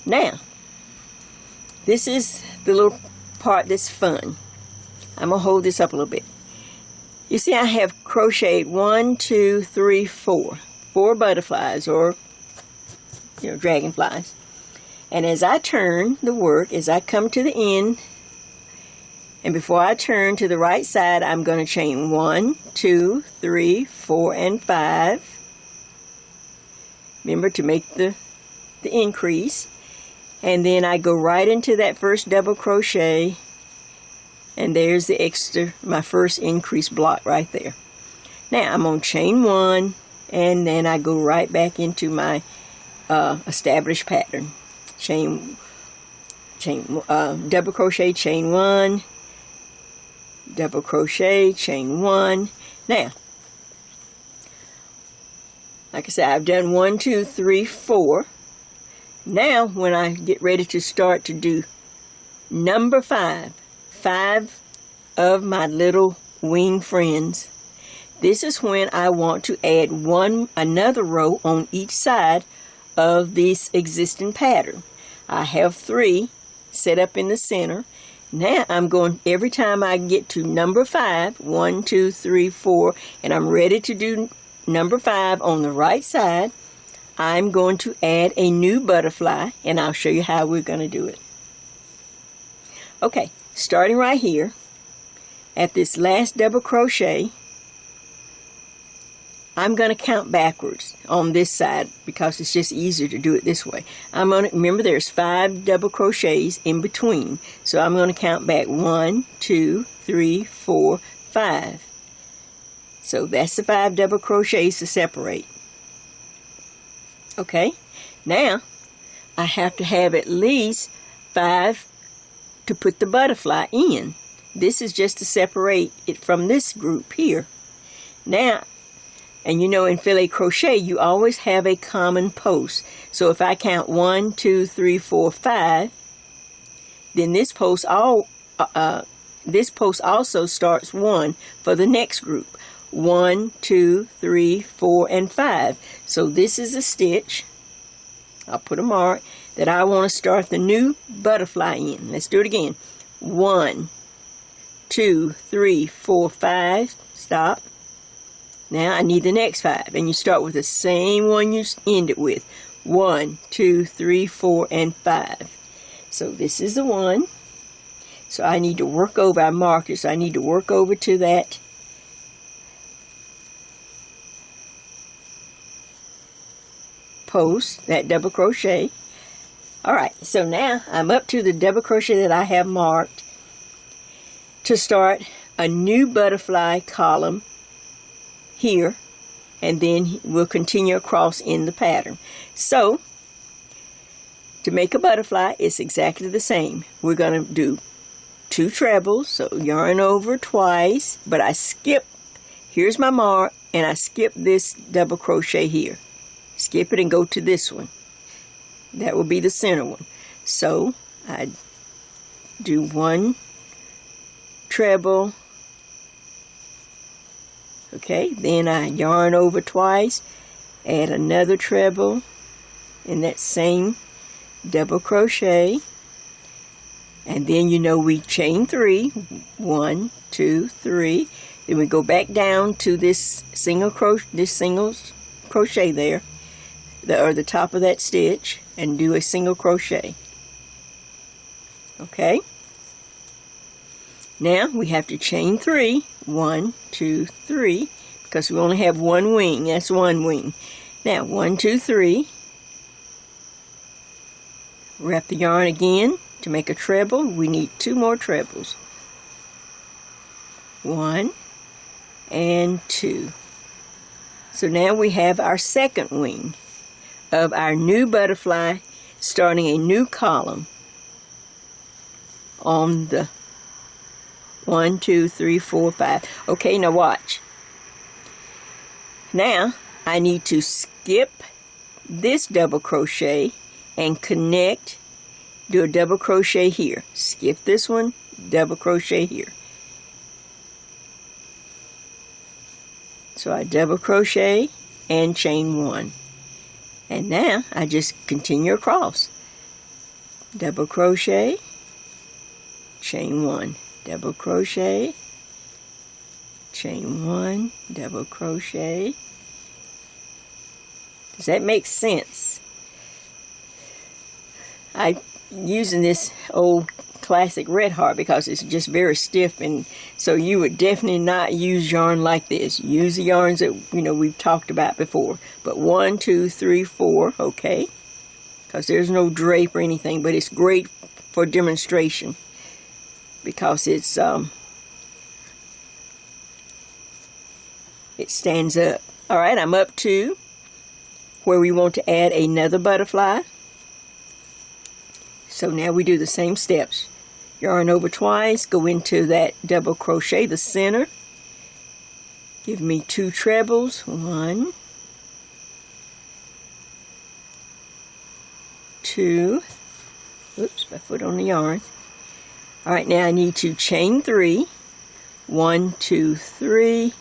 Now, this is the little part that's fun. I'm going to hold this up a little bit. You see I have crocheted 1, 2, 3, 4. 4 butterflies, or dragonflies. And as I turn the work, as I come to the end, and before I turn to the right side, I'm going to chain 1, 2, 3, 4, and 5. Remember to make the increase. And then I go right into that first double crochet. And there's the extra, my first increase block right there. Now I'm on chain 1, and then I go right back into my established pattern. Double crochet, chain 1, double crochet, chain 1. Now, like I said, I've done 1, 2, 3, 4. Now, when I get ready to start to do number 5 of my little wing friends, this is when I want to add another row on each side of this existing pattern. I have 3 set up in the center, Now I'm going, every time I get to number 5, 1, 2, 3, 4, and I'm ready to do number 5 on the right side, I'm going to add a new butterfly, and I'll show you how we're going to do it. Okay, starting right here at this last double crochet, I'm going to count backwards on this side because it's just easier to do it this way. I'm going to, remember there's 5 double crochets in between, so I'm going to count back 1, 2, 3, 4, 5. So that's the 5 double crochets to separate. Okay, now I have to have at least 5 to put the butterfly in. This is just to separate it from this group here. Now, and you know in filet crochet you always have a common post. So if I count 1, 2, 3, 4, 5, then this post also starts 1 for the next group. 1, 2, 3, 4, and 5. So this is a stitch. I'll put a mark that I want to start the new butterfly in. Let's do it again. 1, 2, 3, 4, 5. Stop. Now I need the next 5, and you start with the same one you end it with. 1, 2, 3, 4, and 5. So this is the one. So I need to work over, I marked it, so I need to work over to that post, that double crochet. Alright, so now I'm up to the double crochet that I have marked to start a new butterfly column here, and then we'll continue across in the pattern. So to make a butterfly, it's exactly the same. We're going to do 2 trebles, so yarn over twice, but I skip, here's my mark, and I skip this double crochet here. Skip it and go to this one. That will be the center one. So I do 1 treble. Okay, then I yarn over twice, add another treble in that same double crochet, and then you know we chain 3. 1, 2, 3. Then we go back down to this single crochet there, or the top of that stitch, and do a single crochet. Okay, now we have to chain 3. 1, 2, 3, because we only have 1 wing. That's 1 wing. Now 1, 2, 3. Wrap the yarn again to make a treble. We need 2 more trebles. 1 and 2. So now we have our second wing of our new butterfly, starting a new column on the 1, 2, 3, 4, 5. Okay, now watch. Now I need to skip this double crochet and connect, do a double crochet here. Skip this one, double crochet here. So I double crochet and chain 1. And now I just continue across. Double crochet, chain 1. Double crochet, chain 1, double crochet. Does that make sense? I'm using this old classic red heart because it's just very stiff, and so you would definitely not use yarn like this. Use the yarns that we've talked about before. But 1, 2, 3, 4, okay, because there's no drape or anything, but it's great for demonstration because it's it stands up. All right, I'm up to where we want to add another butterfly. So now we do the same steps. Yarn over twice, go into that double crochet, the center. Give me 2 trebles. 1, 2. Oops, my foot on the yarn. All right, now I need to chain 3. 1, 2, 3.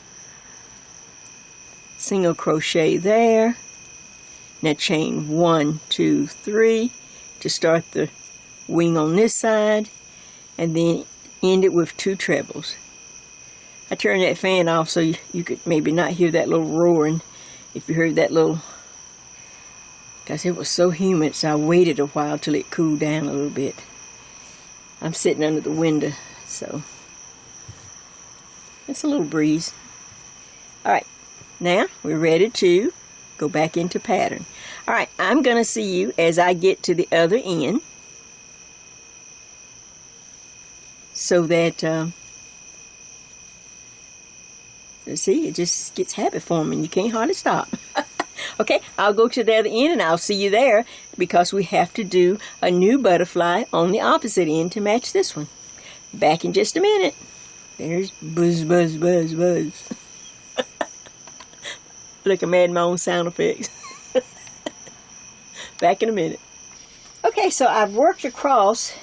Single crochet there. Now chain 1, 2, 3 to start the wing on this side, and then end it with 2 trebles. I turned that fan off so you could maybe not hear that little roaring. If you heard that little, because it was so humid, so I waited a while till it cooled down a little bit. I'm sitting under the window, so it's a little breeze. Alright, now we're ready to go back into pattern. Alright, I'm going to see you as I get to the other end, so that see, it just gets happy forming. You can't hardly stop. Okay, I'll go to the other end and I'll see you there, because we have to do a new butterfly on the opposite end to match this one. Back in just a minute. There's buzz, buzz, buzz, buzz. Look, I'm adding my own sound effects. Back in a minute. Okay, so I've worked across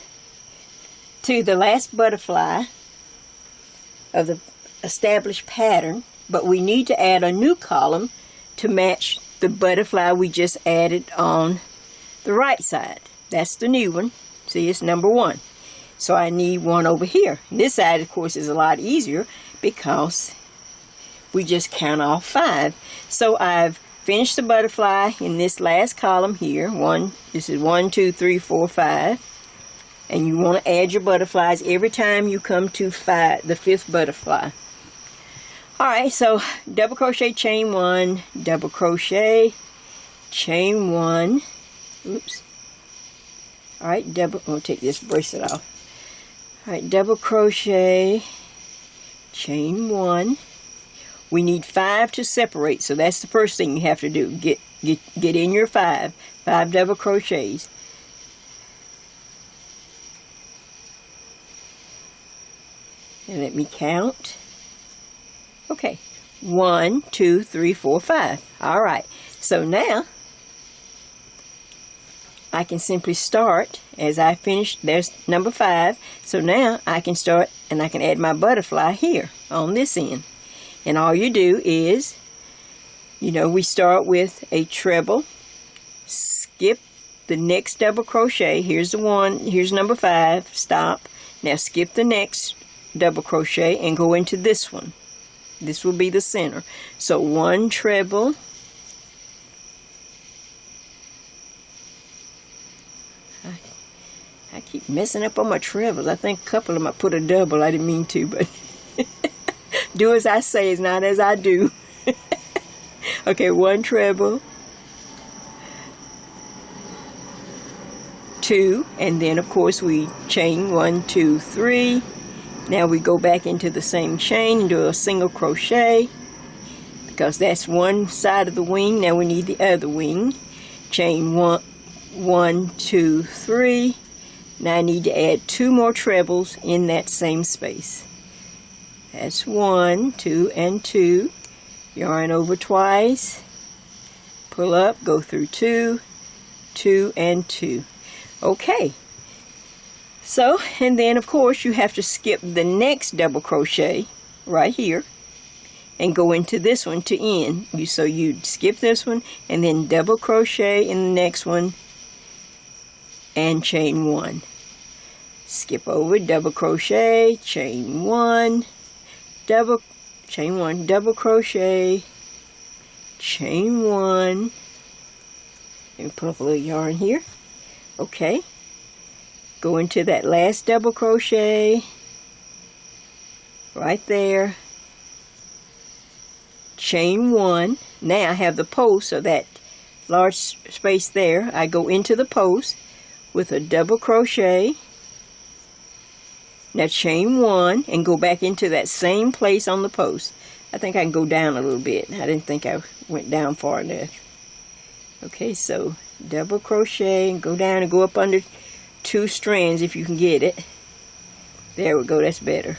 to the last butterfly of the established pattern, but we need to add a new column to match the butterfly we just added on the right side. That's the new one. See, it's number 1. So I need one over here. This side, of course, is a lot easier because we just count off 5. So I've finished the butterfly in this last column here. This is 1, 2, 3, 4, 5. And you want to add your butterflies every time you come to 5, the 5th butterfly. Alright, so double crochet, chain 1, double crochet, chain 1. Oops. Alright, I'll take this bracelet off. Alright, double crochet, chain 1. We need 5 to separate, so that's the first thing you have to do. Get in your 5 double crochets. And let me count. Okay, 1, 2, 3, 4, 5. All right, so now I can simply start as I finish. There's number 5. So now I can start and I can add my butterfly here on this end. And all you do is, we start with a treble, skip the next double crochet. Here's the one, here's number 5, stop. Now skip the next double crochet and go into this one. This will be the center. So 1 treble, I keep messing up on my trebles. I think a couple of them I put a double. I didn't mean to, but do as I say is not as I do. Okay, 1 treble, 2, and then of course we chain 1, 2, 3. Now we go back into the same chain and do a single crochet, because that's one side of the wing. Now we need the other wing. Chain 1, 2, 3. Now I need to add 2 more trebles in that same space. That's 1, 2, and 2. Yarn over twice. Pull up, go through 2, 2, and 2. Okay. So, and then of course you have to skip the next double crochet right here and go into this one to end. So you skip this one and then double crochet in the next one and chain 1. Skip over, double crochet, chain 1, chain 1, double crochet, chain 1. Let me pull up a little yarn here. Okay. Go into that last double crochet right there, chain 1. Now I have the post, so that large space there, I go into the post with a double crochet. Now chain 1 and go back into that same place on the post. I think I can go down a little bit. I didn't think I went down far enough. Okay, so double crochet and go down and go up under 2 strands if you can get it. There we go, that's better.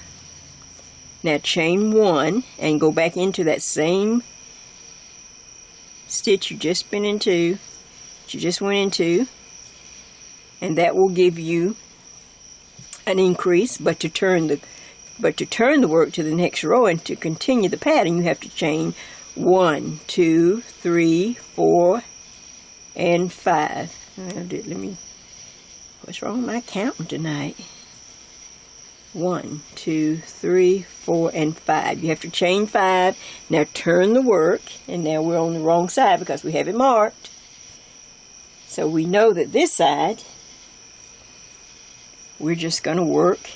Now chain 1 and go back into that same stitch you just went into, and that will give you an increase. But to turn the work to the next row and to continue the pattern, you have to chain 1, 2, 3, 4, and 5. What's wrong with my counting tonight? 1, 2, 3, 4, and 5. You have to chain 5. Now turn the work, and now we're on the wrong side because we have it marked. So we know that this side, we're just going to work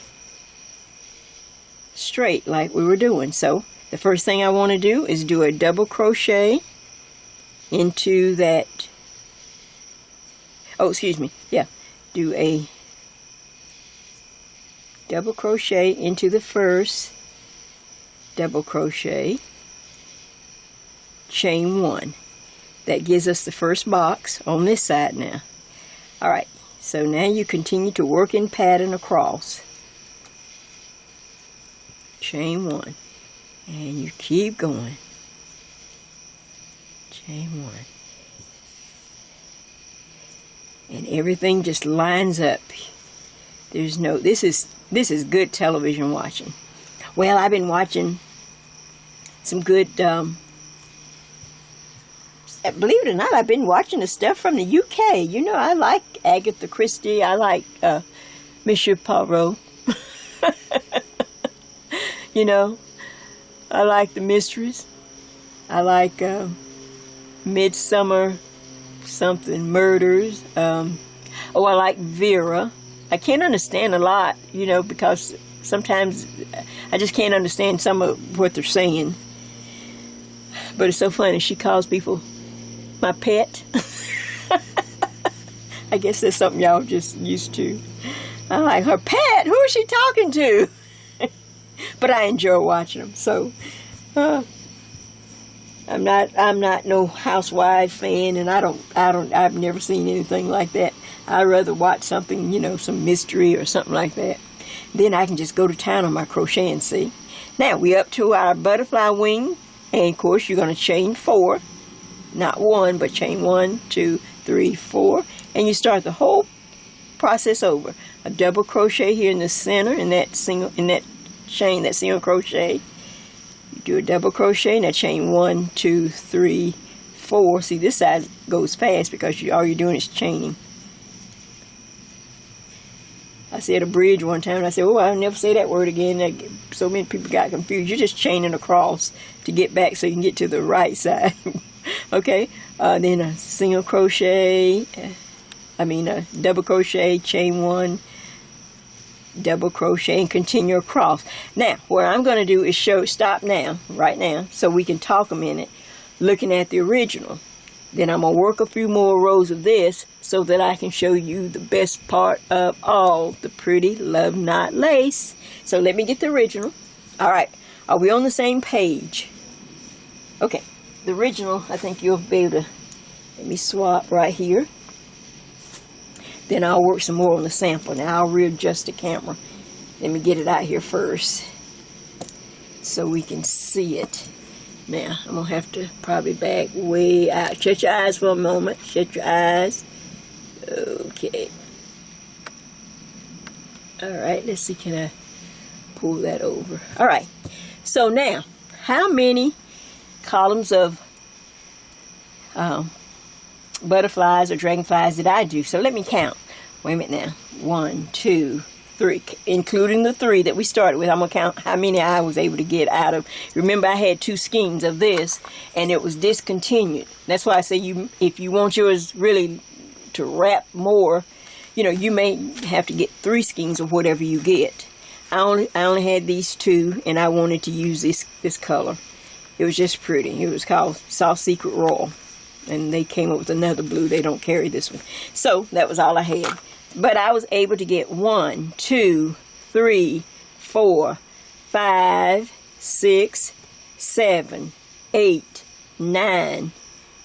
straight like we were doing. So the first thing I want to do is do a double crochet into that, do a double crochet into the first, double crochet, chain 1. That gives us the first box on this side now. Alright, so now you continue to work in pattern across. Chain 1. And you keep going. Chain 1. And everything just lines up. There's no, this is good television watching. Well, I've been watching some good, believe it or not, I've been watching the stuff from the UK. You know, I like Agatha Christie. I like Monsieur Purl. You know, I like the mysteries. I like Midsummer something murders. I like Vera. I can't understand a lot, you know, because sometimes I just can't understand some of what they're saying. But it's so funny. She calls people my pet. I guess that's something y'all just used to. I like her pet. Who is she talking to? But I enjoy watching them. So I'm not no housewife fan, and I've never seen anything like that. I'd rather watch something, you know, some mystery or something like that. Then I can just go to town on my crochet and see. Now we're up to our butterfly wing, and of course you're going to chain 4, not 1, but chain 1, 2, 3, 4, and you start the whole process over. A double crochet here in the center, in that chain, that single crochet. You do a double crochet, and that chain 1, 2, 3, 4. See, this side goes fast because all you're doing is chaining. I said a bridge one time, and I said, oh, I'll never say that word again. So many people got confused. You're just chaining across to get back so you can get to the right side. Okay, then a single crochet, a double crochet, chain 1, double crochet, and continue across. Now, what I'm going to do is stop now, right now, so we can talk a minute, looking at the original. Then I'm going to work a few more rows of this so that I can show you the best part of all, the pretty love knot lace. So let me get the original. Alright, are we on the same page? Okay, the original, I think you'll be able to, let me swap right here. Then I'll work some more on the sample. Now I'll readjust the camera. Let me get it out here first so we can see it. Now, I'm going to have to probably back way out. Shut your eyes for a moment. Shut your eyes. Okay. Alright, let's see, can I pull that over? Alright, so now, how many columns of butterflies or dragonflies did I do? So let me count. Wait a minute now. 1, 2, 3, including the 3 that we started with. I'm going to count how many I was able to get out of. Remember, I had 2 skeins of this, and it was discontinued. That's why I say if you want yours really to wrap more, you know, you may have to get 3 skeins of whatever you get. I only had these 2, and I wanted to use this color. It was just pretty. It was called Soft Secret Royal, and they came up with another blue. They don't carry this one. So that was all I had. But I was able to get 1, 2, 3, 4, 5, 6, 7, 8, 9,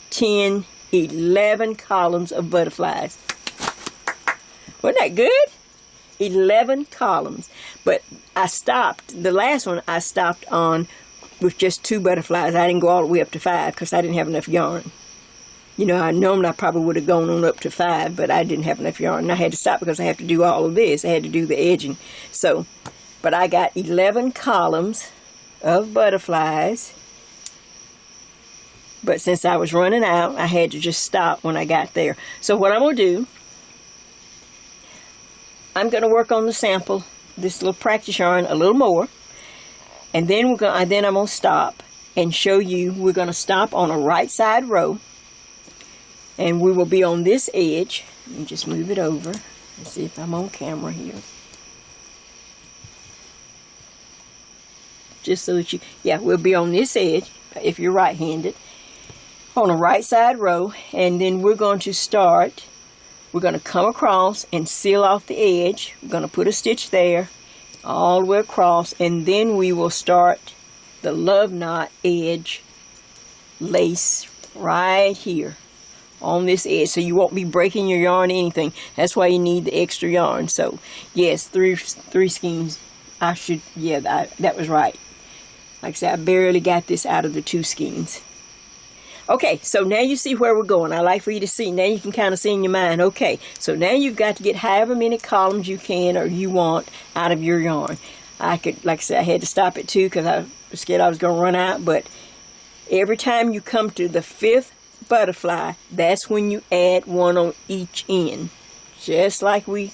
10, 11 columns of butterflies. Wasn't that good? 11 columns. But I stopped. The last one I stopped on with just 2 butterflies. I didn't go all the way up to 5 because I didn't have enough yarn. You know, I normally probably would have gone on up to 5, but I didn't have enough yarn. And I had to stop because I have to do all of this. I had to do the edging. So, but I got 11 columns of butterflies. But since I was running out, I had to just stop when I got there. So what I'm going to do, I'm going to work on the sample this little practice yarn a little more, and then I'm gonna stop and show you. We're gonna stop on a right side row, and we will be on this edge. Let me just move it over and see if I'm on camera here. Just so that we'll be on this edge if you're right-handed, on a right side row, and then we're going to start. We're going to come across and seal off the edge. We're going to put a stitch there all the way across, and then we will start the love knot edge lace right here on this edge, so you won't be breaking your yarn or anything. That's why you need the extra yarn. So yes, three skeins. That was right. Like I said, I barely got this out of the 2 skeins. Okay, so now you see where we're going. I like for you to see. Now you can kind of see in your mind. Okay, so now you've got to get however many columns you can or you want out of your yarn. Like I said, I had to stop at 2 because I was scared I was going to run out. But every time you come to the 5th butterfly, that's when you add 1 on each end, just like we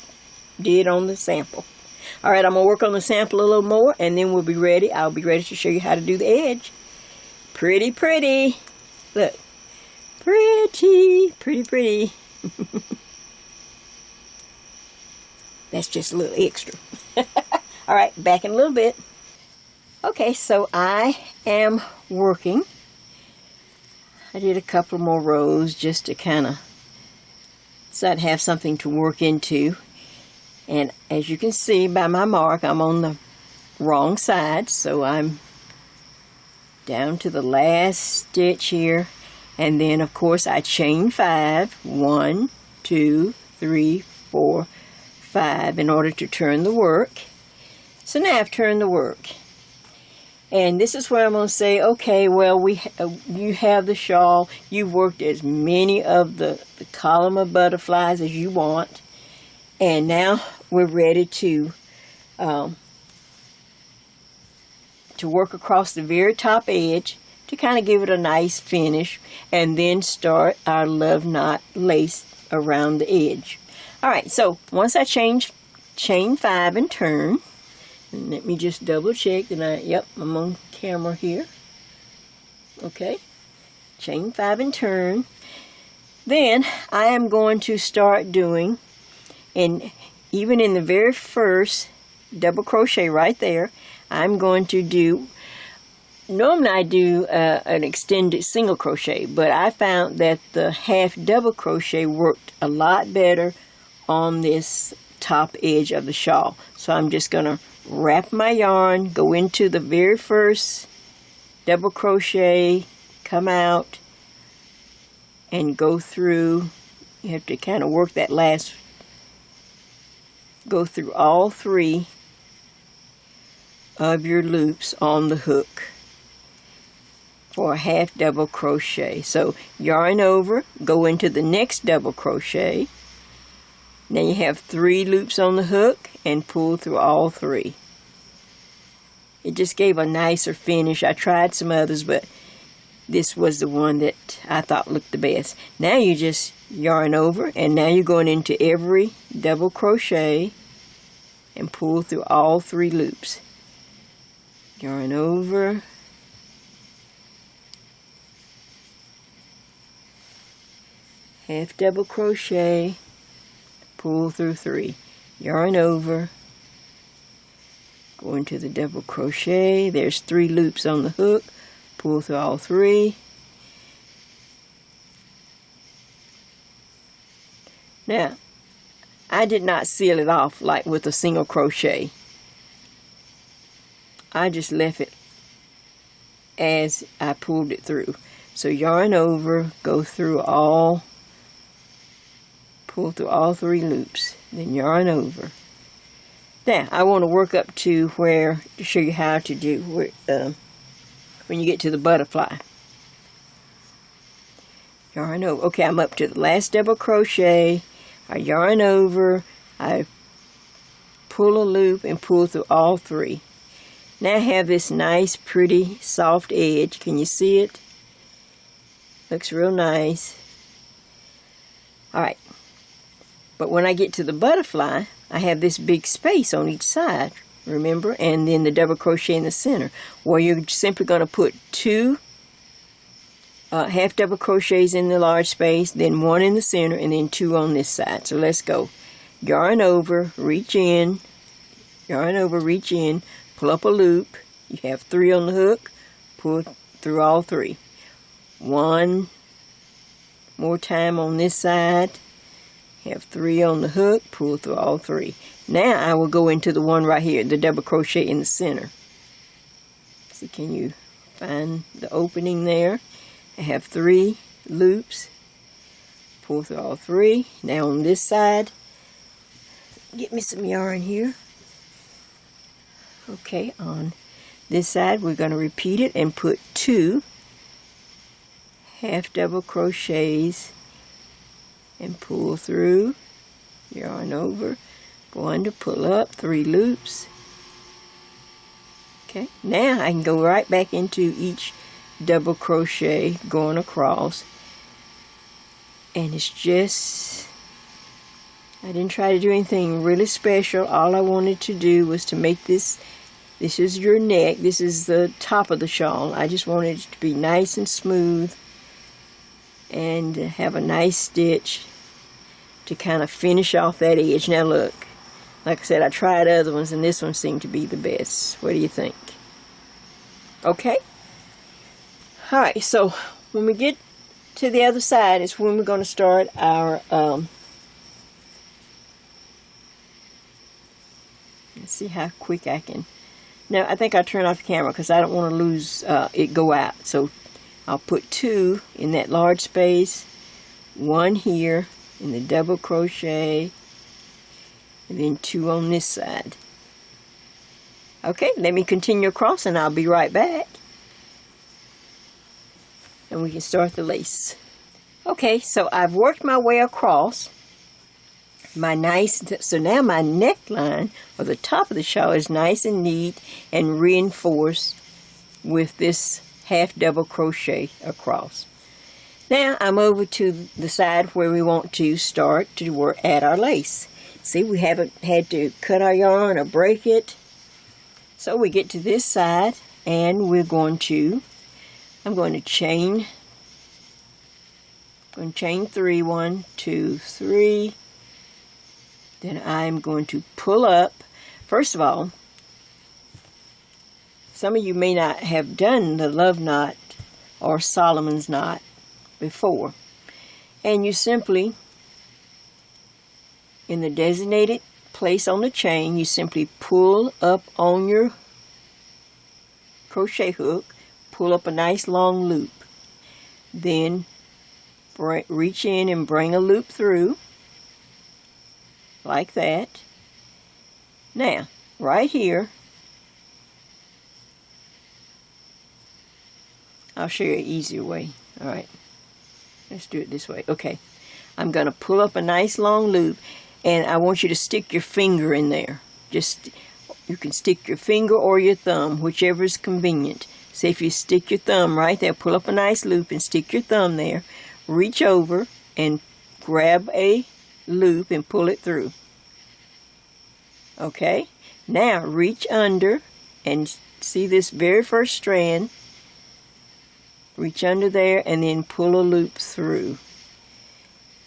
did on the sample. All right, I'm going to work on the sample a little more, and then we'll be ready. I'll be ready to show you how to do the edge. Pretty, pretty. Look. Pretty, pretty, pretty. That's just a little extra. All right, back in a little bit. Okay, so I am working. I did a couple more rows just to kind of, so I'd have something to work into. And as you can see by my mark, I'm on the wrong side, so I'm down to the last stitch here, and then of course I chain 5, 1, 2, 3, 4, 5 in order to turn the work. So now I've turned the work, and this is where I'm going to say, okay, well, you have the shawl, you've worked as many of the column of butterflies as you want. And now we're ready to work across the very top edge to kind of give it a nice finish, and then start our love knot lace around the edge. All right, so once I chain 5 and turn, and let me just double check that I'm on camera here. Okay, chain 5 and turn. Then I am going to start doing, and even in the very first double crochet right there, I'm going to do, normally I do an extended single crochet, but I found that the half double crochet worked a lot better on this top edge of the shawl. So I'm just going to wrap my yarn, go into the very first double crochet, come out, and go through. You have to kind of work that last, go through all 3 of your loops on the hook for a half double crochet. So yarn over, go into the next double crochet. Now you have 3 loops on the hook and pull through all 3. It just gave a nicer finish. I tried some others, but this was the one that I thought looked the best. Now you just yarn over, and now you're going into every double crochet and pull through all 3 loops. Yarn over, half double crochet, pull through 3, yarn over, go into the double crochet, there's 3 loops on the hook, pull through all 3. Now, I did not seal it off like with a single crochet. I just left it as I pulled it through. So yarn over, go through all, pull through all 3 loops, then yarn over. Now, I want to work up to where, to show you how to do when you get to the butterfly. Yarn over. Okay, I'm up to the last double crochet. I yarn over, I pull a loop and pull through all 3. Now I have this nice, pretty, soft edge. Can you see it? Looks real nice. Alright. But when I get to the butterfly, I have this big space on each side, remember? And then the double crochet in the center. Well, you're simply going to put 2 half double crochets in the large space, then 1 in the center, and then 2 on this side. So let's go. Yarn over, reach in, yarn over, reach in, pull up a loop. You have 3 on the hook, pull through all 3. 1 more time on this side, have 3 on the hook, pull through all 3. Now I will go into the one right here, the double crochet in the center. See, can you find the opening there? I have 3 loops, pull through all 3. Now on this side, get me some yarn here. Okay, on this side we're going to repeat it and put 2 half double crochets and pull through, yarn over, go under, pull up, 3 loops. Okay, now I can go right back into each double crochet going across, and it's just, I didn't try to do anything really special. All I wanted to do was to make this is your neck, this is the top of the shawl. I just wanted it to be nice and smooth and have a nice stitch to kind of finish off that edge. Now look, like I said, I tried other ones and this one seemed to be the best. What do you think? Okay? Alright, so when we get to the other side is when we're going to start our, let's see how quick I can. Now, I think I'll turn off the camera because I don't want to lose it go out. So I'll put 2 in that large space, 1 here in the double crochet, and then 2 on this side. Okay, let me continue across and I'll be right back. And we can start the lace. Okay, so I've worked my way across my so now my neckline, or the top of the shawl, is nice and neat and reinforced with this half double crochet across. Now I'm over to the side where we want to start to add our lace. See, we haven't had to cut our yarn or break it. So we get to this side and we're going to, I'm going to chain 3, 1, 2, 3. Then I'm going to pull up. First of all, some of you may not have done the love knot or Solomon's knot before. And you simply, in the designated place on the chain, you simply pull up on your crochet hook, pull up a nice long loop. Then reach in and bring a loop through, like that. Now, right here, I'll show you an easier way. Alright, let's do it this way. Okay, I'm going to pull up a nice long loop, and I want you to stick your finger in there. You can stick your finger or your thumb, whichever is convenient. So if you stick your thumb right there, pull up a nice loop and stick your thumb there, reach over and grab a loop and pull it through. Okay, now reach under and see this very first strand, reach under there and then pull a loop through.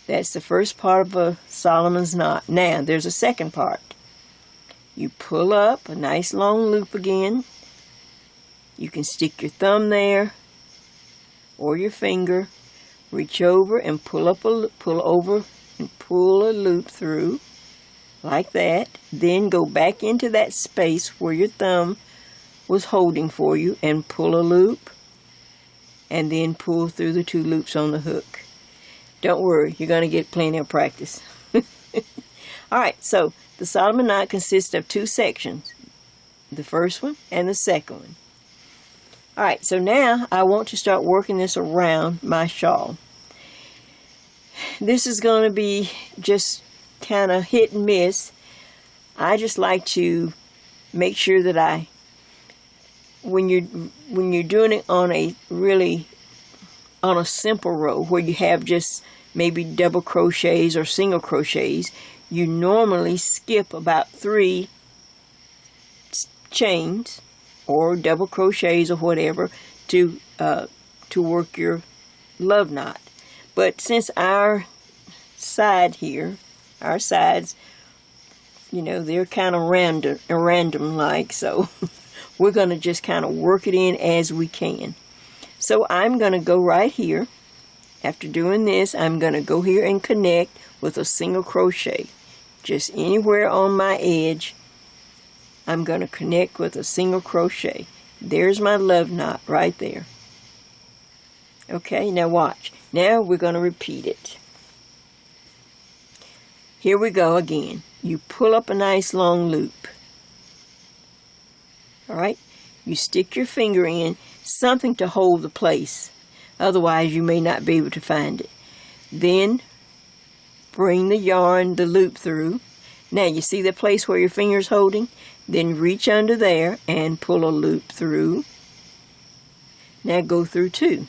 That's the first part of a Solomon's knot. Now there's a second part. You pull up a nice long loop again. You can stick your thumb there or your finger, reach over and pull over and pull a loop through like that. Then go back into that space where your thumb was holding for you and pull a loop, and then pull through the 2 loops on the hook. Don't worry, you're going to get plenty of practice. Alright, so the Solomon knot consists of 2 sections, the first one and the second one. Alright, so now I want to start working this around my shawl. This is going to be just kind of hit and miss. I just like to make sure that when you're doing it on a simple row where you have just maybe double crochets or single crochets, you normally skip about 3 chains or double crochets or whatever to work your love knot. But since our sides, you know, they're kind of random like, so we're going to just kind of work it in as we can. So I'm going to go right here. After doing this, I'm going to go here and connect with a single crochet. Just anywhere on my edge, I'm going to connect with a single crochet. There's my love knot right there. Okay, now watch. Now we're going to repeat it. Here we go again. You pull up a nice long loop. Alright, you stick your finger in, something to hold the place. Otherwise you may not be able to find it. Then bring the yarn, the loop through. Now you see the place where your finger's holding? Then reach under there and pull a loop through. Now go through 2.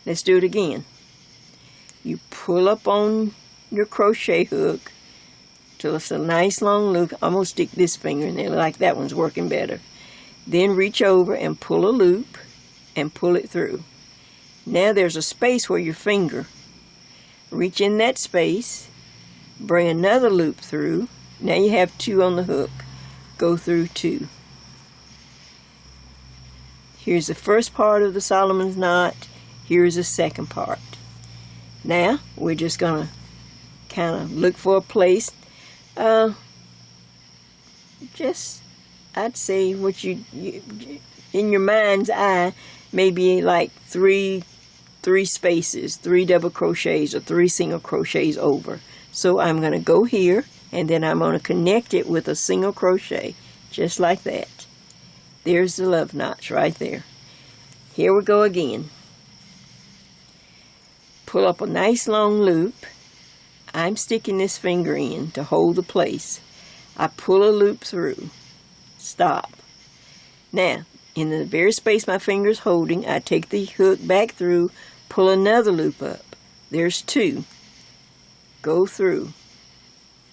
Let's do it again. You pull up on your crochet hook till it's a nice long loop. I'm going to stick this finger in there like that one's working better. Then reach over and pull a loop and pull it through. Now there's a space where your finger. Reach in that space, bring another loop through. Now you have 2 on the hook. Go through 2. Here's the first part of the Solomon's knot. Here's the second part. Now we're just going to kind of look for a place. I'd say what you in your mind's eye, maybe like 3 spaces, 3 double crochets or 3 single crochets over. So I'm going to go here and then I'm going to connect it with a single crochet, just like that. There's the love knots right there. Here we go again. Pull up a nice long loop. I'm sticking this finger in to hold the place. I pull a loop through. Stop. Now, in the very space my finger's holding, I take the hook back through, pull another loop up. There's 2. Go through.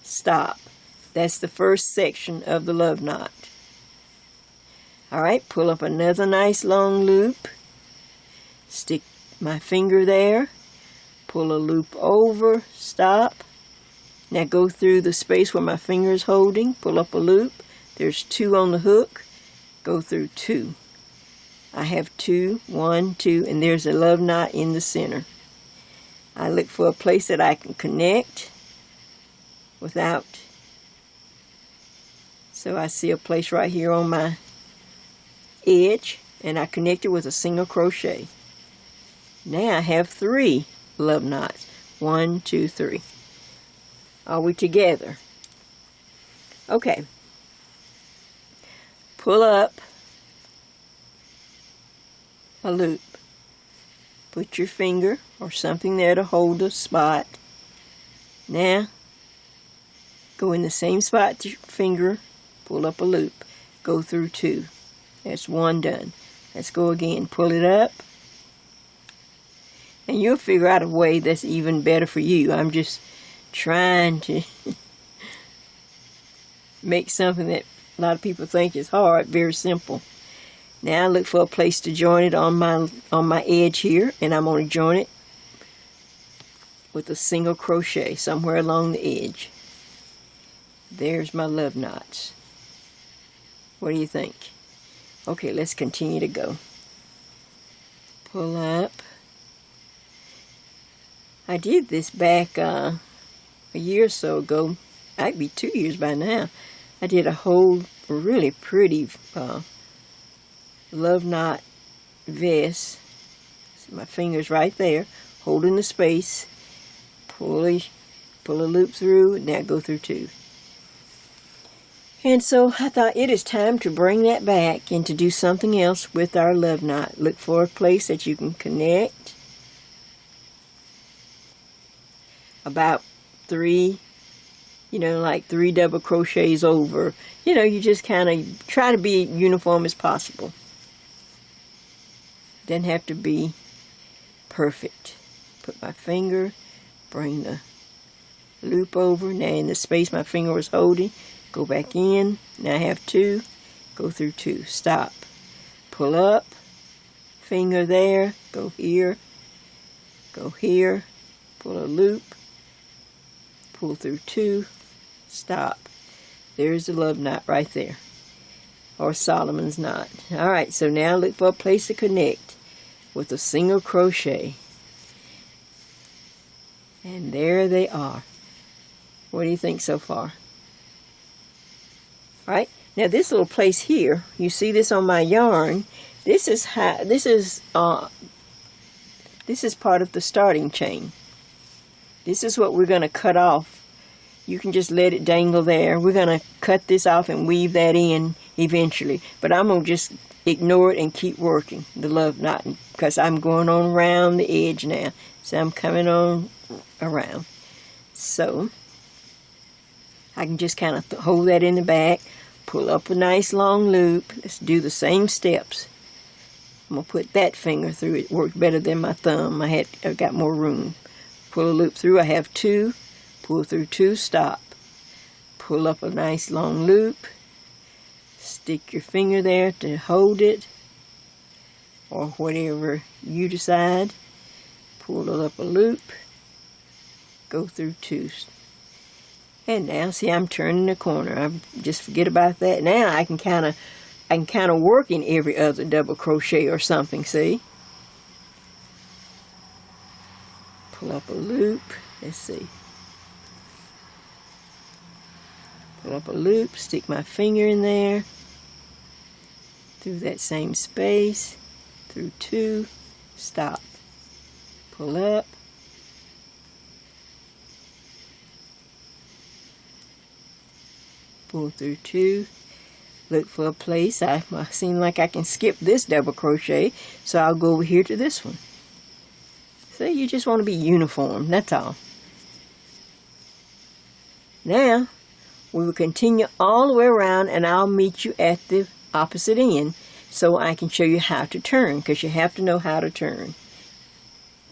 Stop. That's the first section of the love knot. Alright, pull up another nice long loop. Stick my finger there. Pull a loop over, stop. Now go through the space where my finger is holding, pull up a loop. There's 2 on the hook. Go through 2. I have 2, 1, 2, and there's a love knot in the center. I look for a place that I can connect without. So I see a place right here on my edge, and I connect it with a single crochet. Now I have 3 love knots. 1, 2, 3. Are we together? Okay. Pull up a loop. Put your finger or something there to hold the spot. Now go in the same spot to your finger, pull up a loop, go through 2. That's 1 done. Let's go again. Pull it up. And you'll figure out a way that's even better for you. I'm just trying to make something that a lot of people think is hard very simple. Now I look for a place to join it on my edge here, and I'm going to join it with a single crochet somewhere along the edge. There's my love knots. What do you think? Okay, let's continue to go. Pull up. I did this back a year or so ago. I'd be 2 years by now. I did a whole really pretty love knot vest. See my fingers right there, holding the space. Pull a loop through, now go through 2. And so I thought it is time to bring that back and to do something else with our love knot. Look for a place that you can connect. About 3, like 3 double crochets over. You just kind of try to be uniform as possible. Doesn't have to be perfect. put my finger, bring the loop over. Now in the space my finger was holding, go back in. Now I have 2, go through 2, stop, pull up, finger there, go here, pull a loop, pull through 2, stop. There's the love knot right there, or Solomon's knot. Alright, so now look for a place to connect with a single crochet. And there they are. What do you think so far? Alright, now this little place here, you see this on my yarn, this is part of the starting chain. This is what we're going to cut off. You can just let it dangle there. We're going to cut this off and weave that in eventually. But I'm going to just ignore it and keep working the love knot, because I'm going on around the edge now. So I'm coming on around. So I can just kind of hold that in the back, pull up a nice long loop. Let's do the same steps. I'm going to put that finger through. It worked better than my thumb. I've got more room. Pull a loop through. I have 2. Pull through 2, stop. Pull up a nice long loop. Stick your finger there to hold it, or whatever you decide. Pull it up a loop. Go through 2. And now, see, I'm turning the corner. I just forget about that. Now I can kind of work in every other double crochet or something. See? Pull up a loop. Let's see. Pull up a loop, stick my finger in there, through that same space, through 2, stop, pull up, pull through 2, look for a place. I seem like I can skip this double crochet, so I'll go over here to this one. So you just want to be uniform, that's all. Now, we will continue all the way around, and I'll meet you at the opposite end so I can show you how to turn, because you have to know how to turn.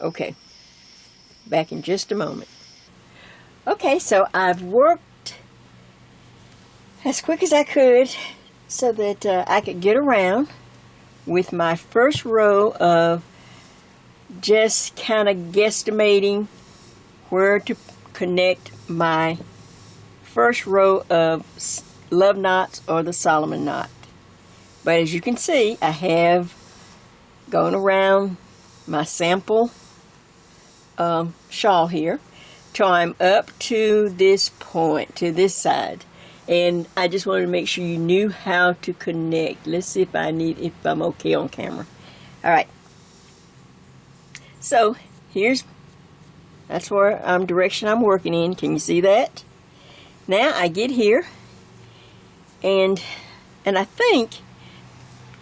Okay, back in just a moment. Okay, so I've worked as quick as I could so that I could get around with my first row of just kind of guesstimating where to connect my first row of love knots or the Solomon knot. But as you can see, I have gone around my sample shawl here till I'm up to this point, to this side. And I just wanted to make sure you knew how to connect. Let's see if I'm okay on camera. Alright. So that's where direction I'm working in. Can you see that? Now I get here, and I think,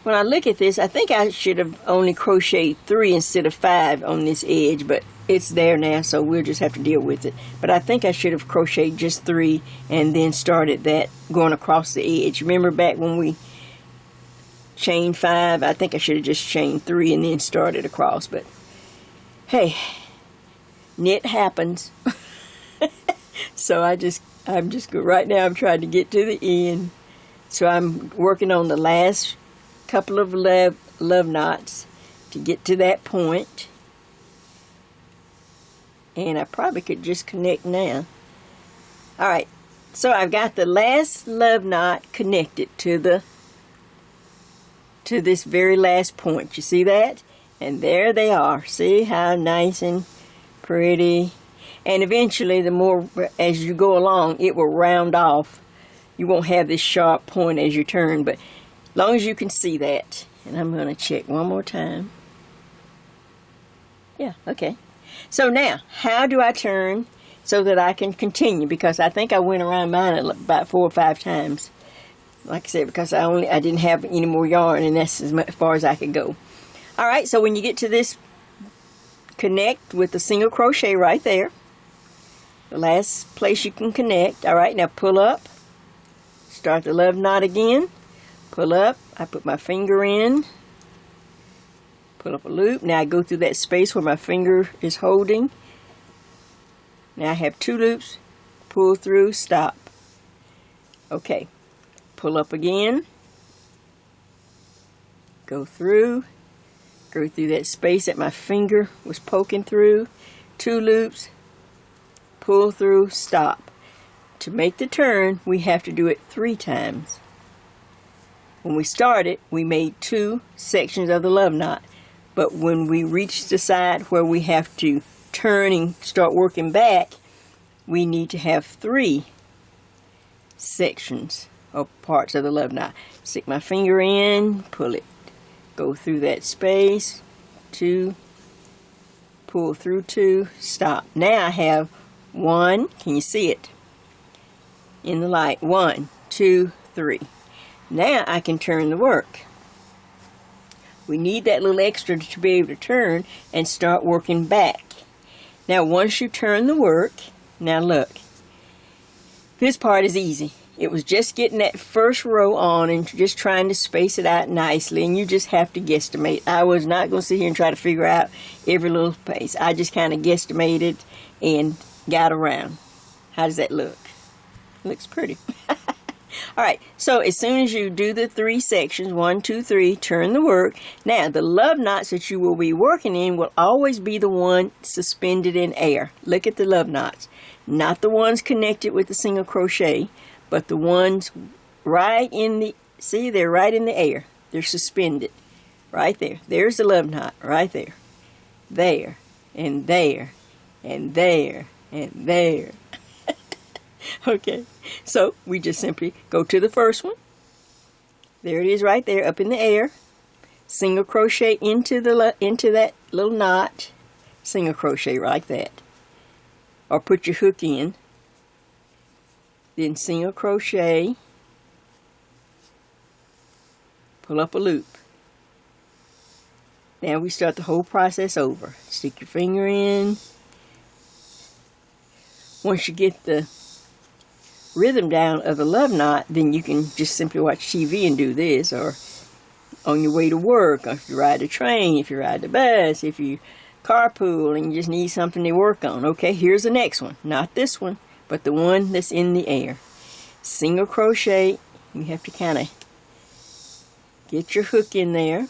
when I look at this, I think I should have only crocheted 3 instead of 5 on this edge, but it's there now, so we'll just have to deal with it. But I think I should have crocheted just 3 and then started that going across the edge. Remember back when we chained 5? I think I should have just chained 3 and then started across, but hey, knit happens. So I'm just good. Right now I'm trying to get to the end. So I'm working on the last couple of love knots to get to that point. And I probably could just connect now. Alright, so I've got the last love knot connected to this very last point. You see that? And there they are. See how nice and pretty. And eventually, the more as you go along, it will round off. You won't have this sharp point as you turn, but as long as you can see that. And I'm going to check one more time. Yeah, okay. So now, how do I turn so that I can continue? Because I think I went around mine about 4 or 5 times. Like I said, because I didn't have any more yarn, and that's as far as I could go. Alright, so when you get to this, connect with the single crochet right there. The last place you can connect. Alright, now pull up. Start the love knot again. Pull up. I put my finger in. pull up a loop. Now I go through that space where my finger is holding. Now I have 2 loops, pull through, stop. Okay, pull up again, go through that space that my finger was poking through, 2 loops, pull through, stop. To make the turn, we have to do it 3 times. When we started, we made 2 sections of the love knot, but when we reach the side where we have to turn and start working back, we need to have 3 sections or parts of the love knot. Stick my finger in, pull it, go through that space, 2, pull through 2, stop. Now I have 1, can you see it in the light? 1, 2, 3. Now I can turn the work. We need that little extra to be able to turn and start working back. Now once you turn the work, now look, this part is easy. It was just getting that first row on and just trying to space it out nicely, and you just have to guesstimate. I was not going to sit here and try to figure out every little space. I just kind of guesstimated and got around. How does that look? Looks pretty. Alright, so as soon as you do the 3 sections, 1, 2, 3, turn the work. Now, the love knots that you will be working in will always be the one suspended in air. Look at the love knots. Not the ones connected with the single crochet, but the ones right in the, see, they're right in the air. They're suspended. Right there. There's the love knot. Right there. There. And there. And there. And there. Okay. So, we just simply go to the first one. There it is right there, up in the air. Single crochet into that little knot. Single crochet like that. Or put your hook in. Then single crochet, pull up a loop. Now we start the whole process over. Stick your finger in. Once you get the rhythm down of the love knot, then you can just simply watch TV and do this, or on your way to work, or if you ride a train, if you ride the bus, if you carpool and you just need something to work on. Okay, here's the next one. Not this one, but the one that's in the air. Single crochet. You have to kind of get your hook in there.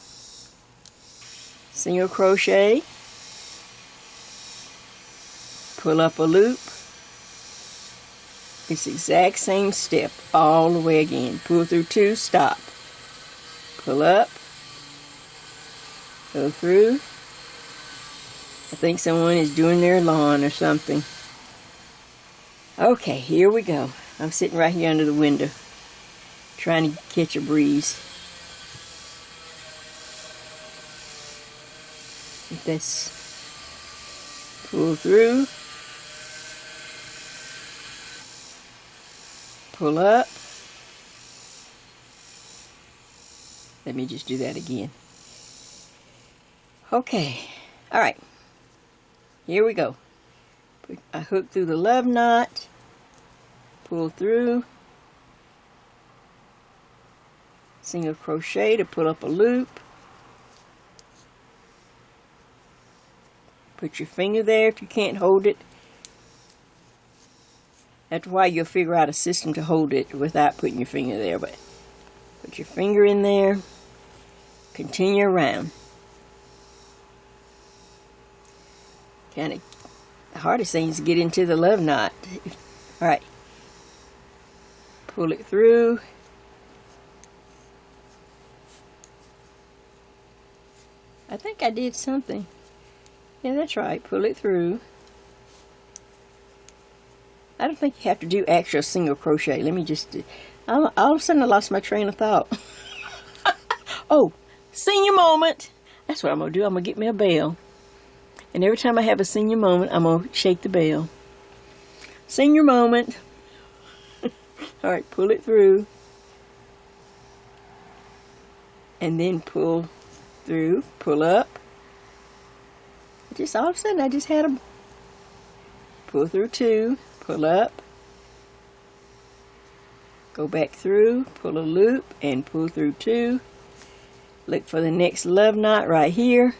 Single crochet. Pull up a loop. It's the exact same step all the way again. Pull through 2, stop. Pull up. Go through. I think someone is doing their lawn or something. Okay, here we go. I'm sitting right here under the window, trying to catch a breeze. Let's pull through, pull up. Let me just do that again. Okay, all right. Here we go. I hook through the love knot, pull through, single crochet to pull up a loop, put your finger there if you can't hold it. That's why you'll figure out a system to hold it without putting your finger there, but put your finger in there, continue around. Kind of the hardest thing is to get into the love knot. Alright. Pull it through. I think I did something. Yeah, that's right. Pull it through. I don't think you have to do actual single crochet. Let me just do... all of a sudden I lost my train of thought. Oh, senior moment. That's what I'm going to do. I'm going to get me a bell. And every time I have a senior moment, I'm going to shake the bell. Senior moment. Alright, pull it through. And then pull through, pull up. Just all of a sudden, I just had a pull through 2, pull up. Go back through, pull a loop, and pull through 2. Look for the next love knot right here.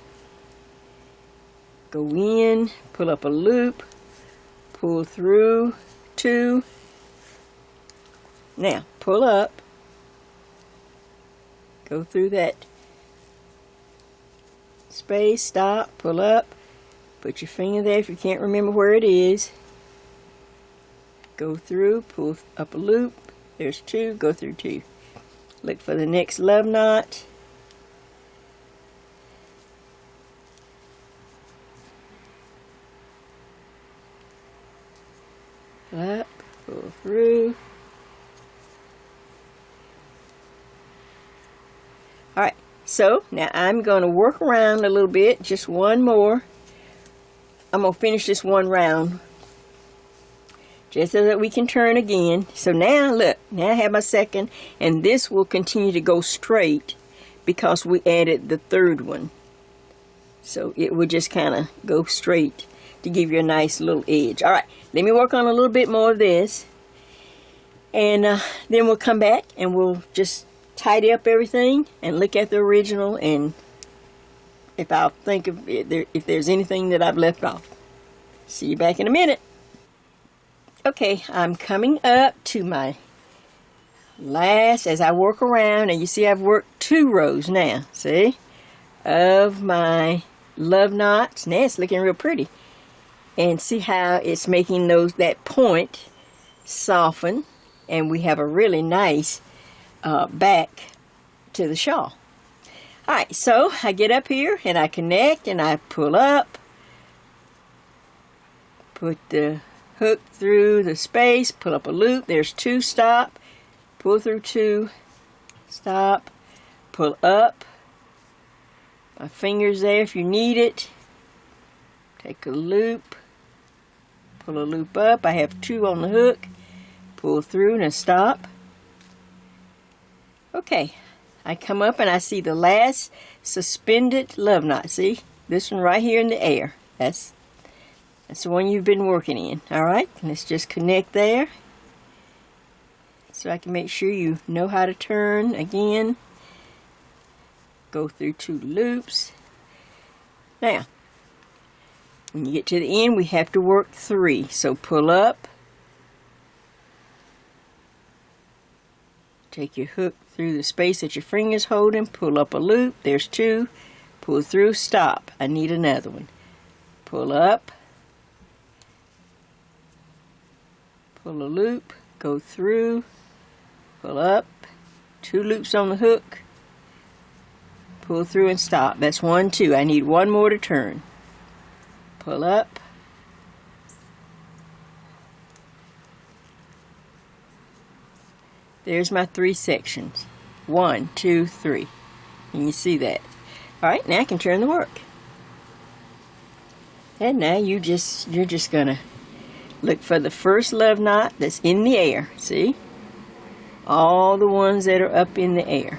Go in, pull up a loop, pull through 2. Now pull up, go through that space, stop, pull up, put your finger there if you can't remember where it is. Go through, pull up a loop, there's 2, go through 2. Look for the next love knot. Up, pull through. Alright, so now I'm going to work around a little bit, just one more. I'm going to finish this one round just so that we can turn again. So now look, now I have my second, and this will continue to go straight because we added the third one. So it will just kind of go straight to give you a nice little edge. Alright, let me work on a little bit more of this, and then we'll come back and we'll just tidy up everything and look at the original, and if I'll think of it, if there's anything that I've left off. See you back in a minute. Okay, I'm coming up to my last as I work around, and you see I've worked 2 rows now, see, of my love knots. Now it's looking real pretty, and see how it's making that point soften, and we have a really nice back to the shawl. Alright, so I get up here and I connect and I pull up, put the hook through the space, pull up a loop, there's 2, stop, pull through 2, stop, pull up, my fingers there if you need it, take a loop, pull a loop up, I have 2 on the hook, pull through and stop. Okay, I come up and I see the last suspended love knot. See, this one right here in the air. That's the one you've been working in. All right, let's just connect there so I can make sure you know how to turn again. Go through 2 loops. Now, when you get to the end, we have to work 3. So pull up, take your hook through the space that your finger's holding, pull up a loop, there's 2, pull through, stop, I need another one. Pull up, pull a loop, go through, pull up, 2 loops on the hook, pull through and stop. That's 1, 2. I need 1 more to turn. Pull up, there's my 3 sections. 1, 2, 3. And you see that. Alright, now I can turn the work. And now you're just gonna look for the first love knot that's in the air. See? All the ones that are up in the air.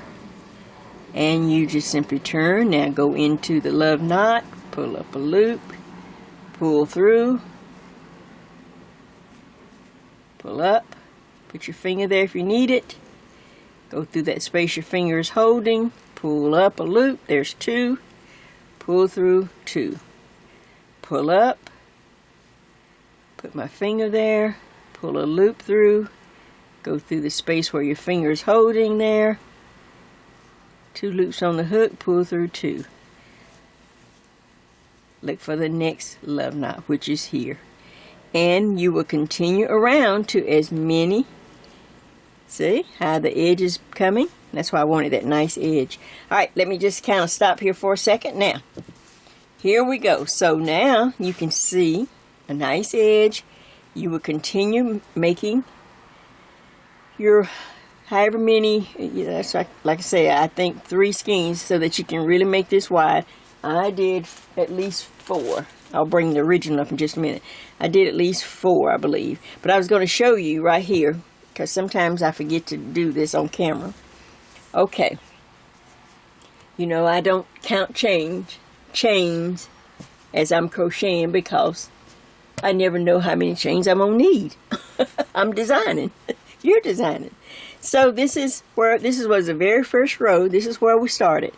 And you just simply turn. Now go into the love knot, pull up a loop, pull through, pull up. Put your finger there if you need it. Go through that space your finger is holding. Pull up a loop. There's 2. Pull through 2. Pull up. Put my finger there. Pull a loop through. Go through the space where your finger is holding there. 2 loops on the hook. Pull through 2. Look for the next love knot, which is here. And you will continue around to as many. See how the edge is coming? That's why I wanted that nice edge. Alright, let me just kind of stop here for a second. Now, here we go. So now you can see a nice edge. You will continue making your however many, that's like I say, I think 3 skeins so that you can really make this wide. I did at least 4. I'll bring the original up in just a minute. I did at least 4, I believe. But I was going to show you right here, because sometimes I forget to do this on camera. Okay. You know, I don't count chains as I'm crocheting because I never know how many chains I'm going to need. I'm designing. You're designing. So this was the very first row. This is where we started.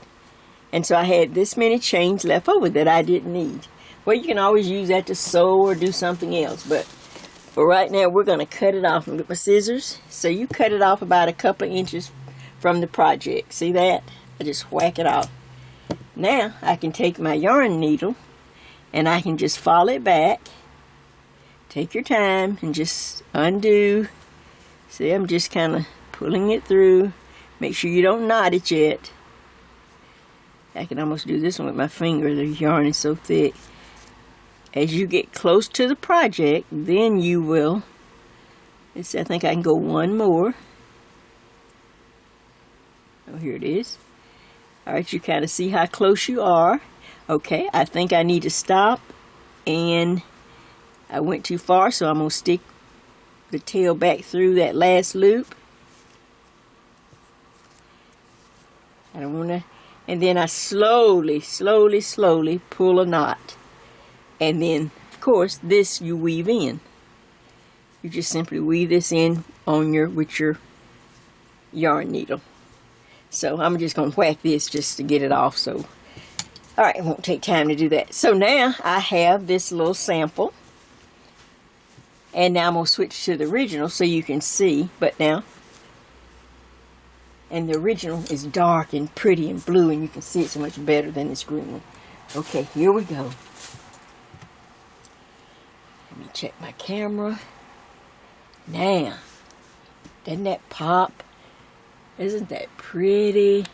And so I had this many chains left over that I didn't need. Well, you can always use that to sew or do something else. But for right now, we're going to cut it off. With my scissors. So you cut it off about a couple of inches from the project. See that? I just whack it off. Now I can take my yarn needle and I can just follow it back. Take your time and just undo. See, I'm just kind of pulling it through. Make sure you don't knot it yet. I can almost do this one with my finger. The yarn is so thick. As you get close to the project, then you will. Let's see, I think I can go one more. Oh, here it is. All right, you kind of see how close you are. Okay, I think I need to stop, and I went too far, so I'm going to stick the tail back through that last loop. I don't want to, and then I slowly pull a knot. And then, of course, this you weave in. You just simply weave this in on with your yarn needle. So I'm just going to whack this just to get it off. So, all right, it won't take time to do that. So now I have this little sample. And now I'm going to switch to the original so you can see. But now, and the original is dark and pretty and blue, and you can see it so much better than this green one. Okay, here we go. Let me check my camera. Now, doesn't that pop? Isn't that pretty?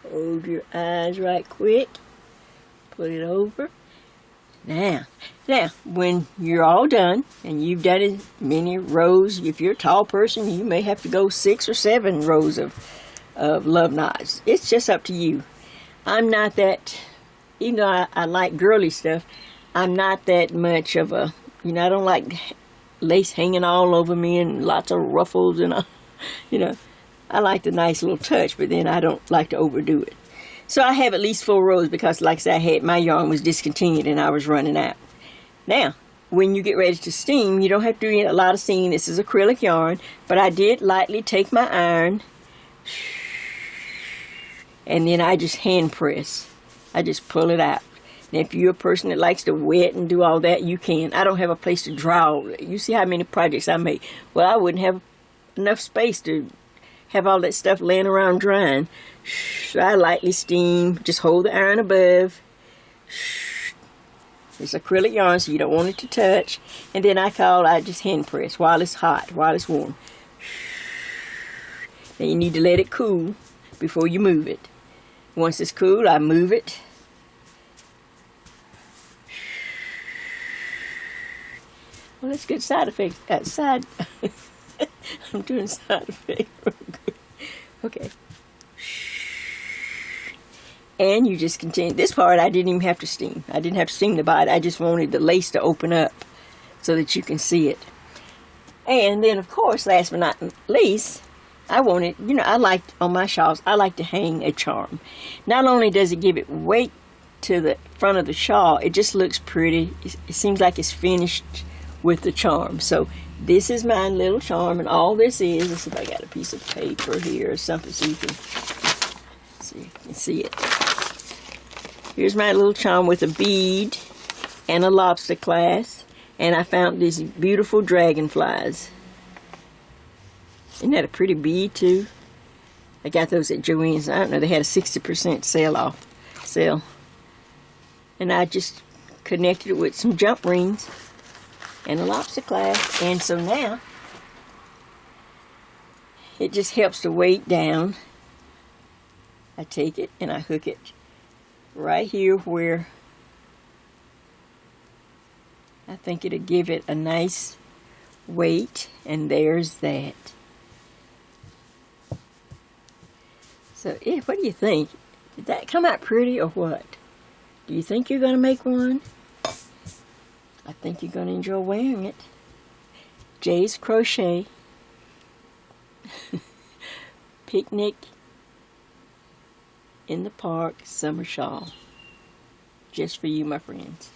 Hold your eyes right quick. Put it over. Now, when you're all done, and you've done as many rows, if you're a tall person, you may have to go 6 or 7 rows of love knots. It's just up to you. I'm not that, even though I like girly stuff, I'm not that much of a, I don't like lace hanging all over me and lots of ruffles and, I like the nice little touch, but then I don't like to overdo it. So I have at least 4 rows because, like I said, my yarn was discontinued and I was running out. Now, when you get ready to steam, you don't have to do a lot of steaming. This is acrylic yarn, but I did lightly take my iron and then I just hand press. I just pull it out. And if you're a person that likes to wet and do all that, you can. I don't have a place to dry. You see how many projects I make. Well, I wouldn't have enough space to have all that stuff laying around drying. So I lightly steam, just hold the iron above. It's acrylic yarn, so you don't want it to touch. And then I just hand press while it's hot, while it's warm. Then you need to let it cool before you move it. Once it's cool, I move it. Well, let's get side effects. I'm doing side effects. Okay. And you just continue. This part I didn't even have to steam. I didn't have to steam the body. I just wanted the lace to open up so that you can see it. And then, of course, last but not least, I wanted, I like, on my shawls, I like to hang a charm. Not only does it give it weight to the front of the shawl, it just looks pretty. It seems like it's finished with the charm. So this is my little charm, and all this is, let's see if I got a piece of paper here or something so you can see it. Here's my little charm with a bead and a lobster clasp, and I found these beautiful dragonflies. Isn't that a pretty bead too? I got those at Joann's. I don't know, they had a 60% sale. And I just connected it with some jump rings and a lobster clasp. And so now it just helps to weight down. I take it and I hook it right here where I think it'll give it a nice weight, and there's that. So, what do you think? Did that come out pretty or what? Do you think you're going to make one? I think you're going to enjoy wearing it. Jay's Crochet. Picnic in the Park Summer Shawl. Just for you, my friends.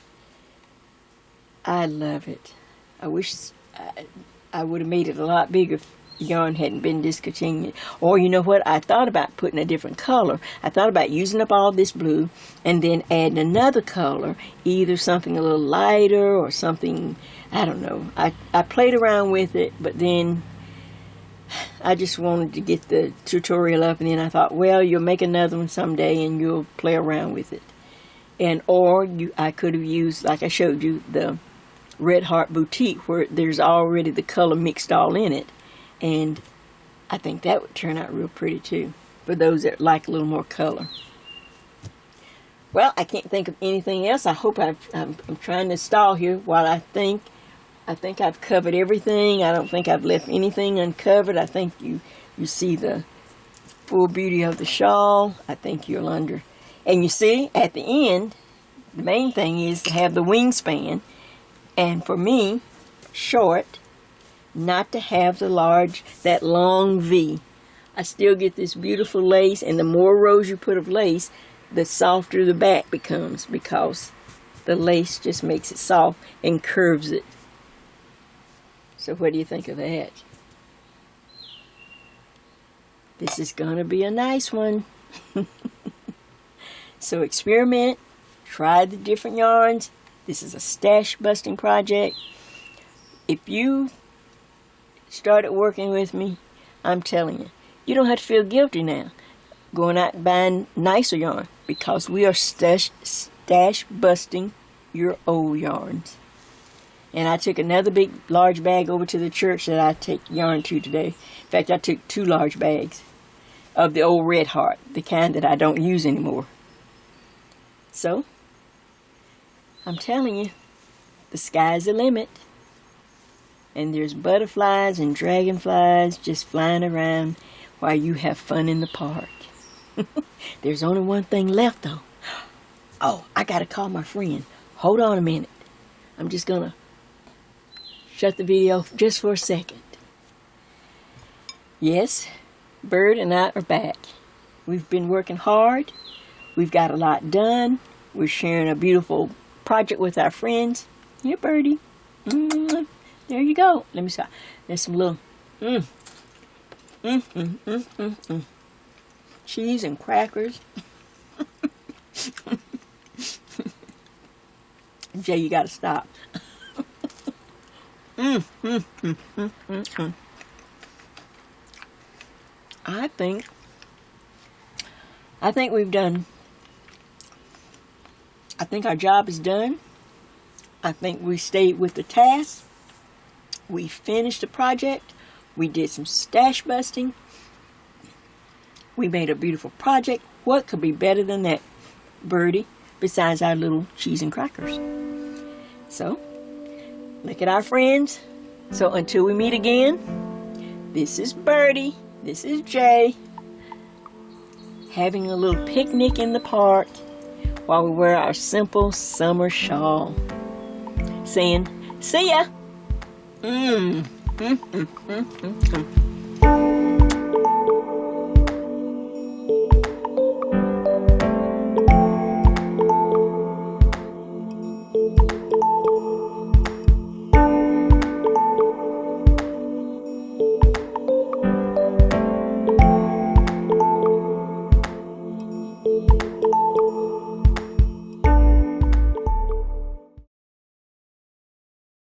I love it. I wish I would have made it a lot bigger, yarn hadn't been discontinued. Or you know what? I thought about putting a different color. I thought about using up all this blue and then adding another color, either something a little lighter or something, I don't know. I played around with it, but then I just wanted to get the tutorial up, and then I thought, well, you'll make another one someday and you'll play around with it. And I could have used, like I showed you, the Red Heart Boutique, where there's already the color mixed all in it, and I think that would turn out real pretty too, for those that like a little more color. Well, I can't think of anything else. I hope I'm trying to stall here while I think I've covered everything. I don't think I've left anything uncovered. I think you see the full beauty of the shawl. I think you'll and you see at the end, the main thing is to have the wingspan. And for me, short, not to have that long V. I still get this beautiful lace, and the more rows you put of lace, the softer the back becomes, because the lace just makes it soft and curves it. So what do you think of that? This is going to be a nice one. So experiment, try the different yarns. This is a stash busting project. If you started working with me, I'm telling you, you don't have to feel guilty now going out and buying nicer yarn, because we are stash busting your old yarns. And I took another large bag over to the church that I take yarn to today. In fact, I took 2 large bags of the old Red Heart, the kind that I don't use anymore. So, I'm telling you, the sky's the limit. And there's butterflies and dragonflies just flying around while you have fun in the park. There's only one thing left, though. Oh, I gotta call my friend. Hold on a minute. I'm just gonna shut the video just for a second. Yes, Bird and I are back. We've been working hard. We've got a lot done. We're sharing a beautiful project with our friends. Here, Birdie. There you go. Let me stop. There's some little cheese and crackers. Jay, you gotta stop. I think we've done. I think our job is done. I think we stayed with the task. We finished the project. We did some stash busting. We made a beautiful project. What could be better than that, Birdie, besides our little cheese and crackers? So, look at our friends. So until we meet again, this is Birdie. This is Jay. Having a little picnic in the park while we wear our simple summer shawl. Saying, see ya!